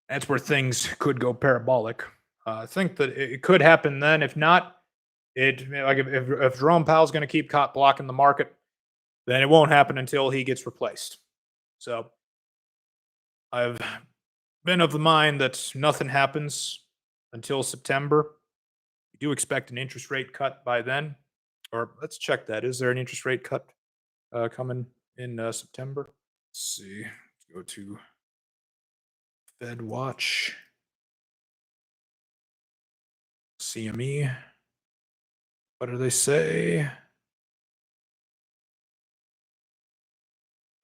that's where things could go parabolic. I think that it could happen then. If not, like if Jerome Powell's going to keep blocking the market, then it won't happen until he gets replaced. So I've been of the mind that nothing happens until September. We do expect an interest rate cut by then. Or let's check that. Is there an interest rate cut coming in September? Let's see. Let's go to Fed Watch. CME. What do they say?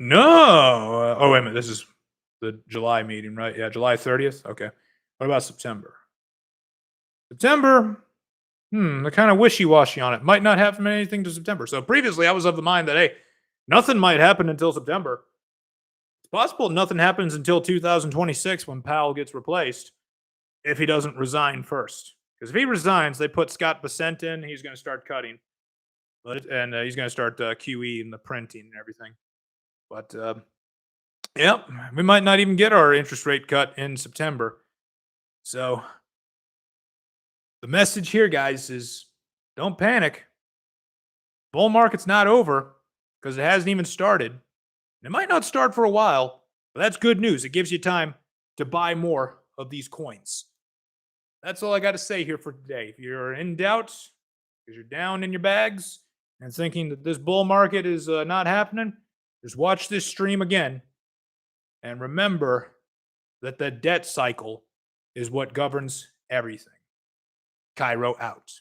No. Oh, wait a minute. This is the July meeting, right? Yeah, July 30th. Okay. What about September? September, they're kind of wishy-washy on it. Might not happen anything to September. So previously, I was of the mind that, hey, nothing might happen until September. It's possible nothing happens until 2026 when Powell gets replaced if he doesn't resign first. Because if he resigns, they put Scott Bessent in. He's going to start cutting. And he's going to start QE and the printing and everything. But, yep, we might not even get our interest rate cut in September. So the message here, guys, is don't panic. Bull market's not over because it hasn't even started. It might not start for a while, but that's good news. It gives you time to buy more of these coins. That's all I got to say here for today. If you're in doubt because you're down in your bags and thinking that this bull market is not happening, just watch this stream again and remember that the debt cycle is what governs everything. Cairo out.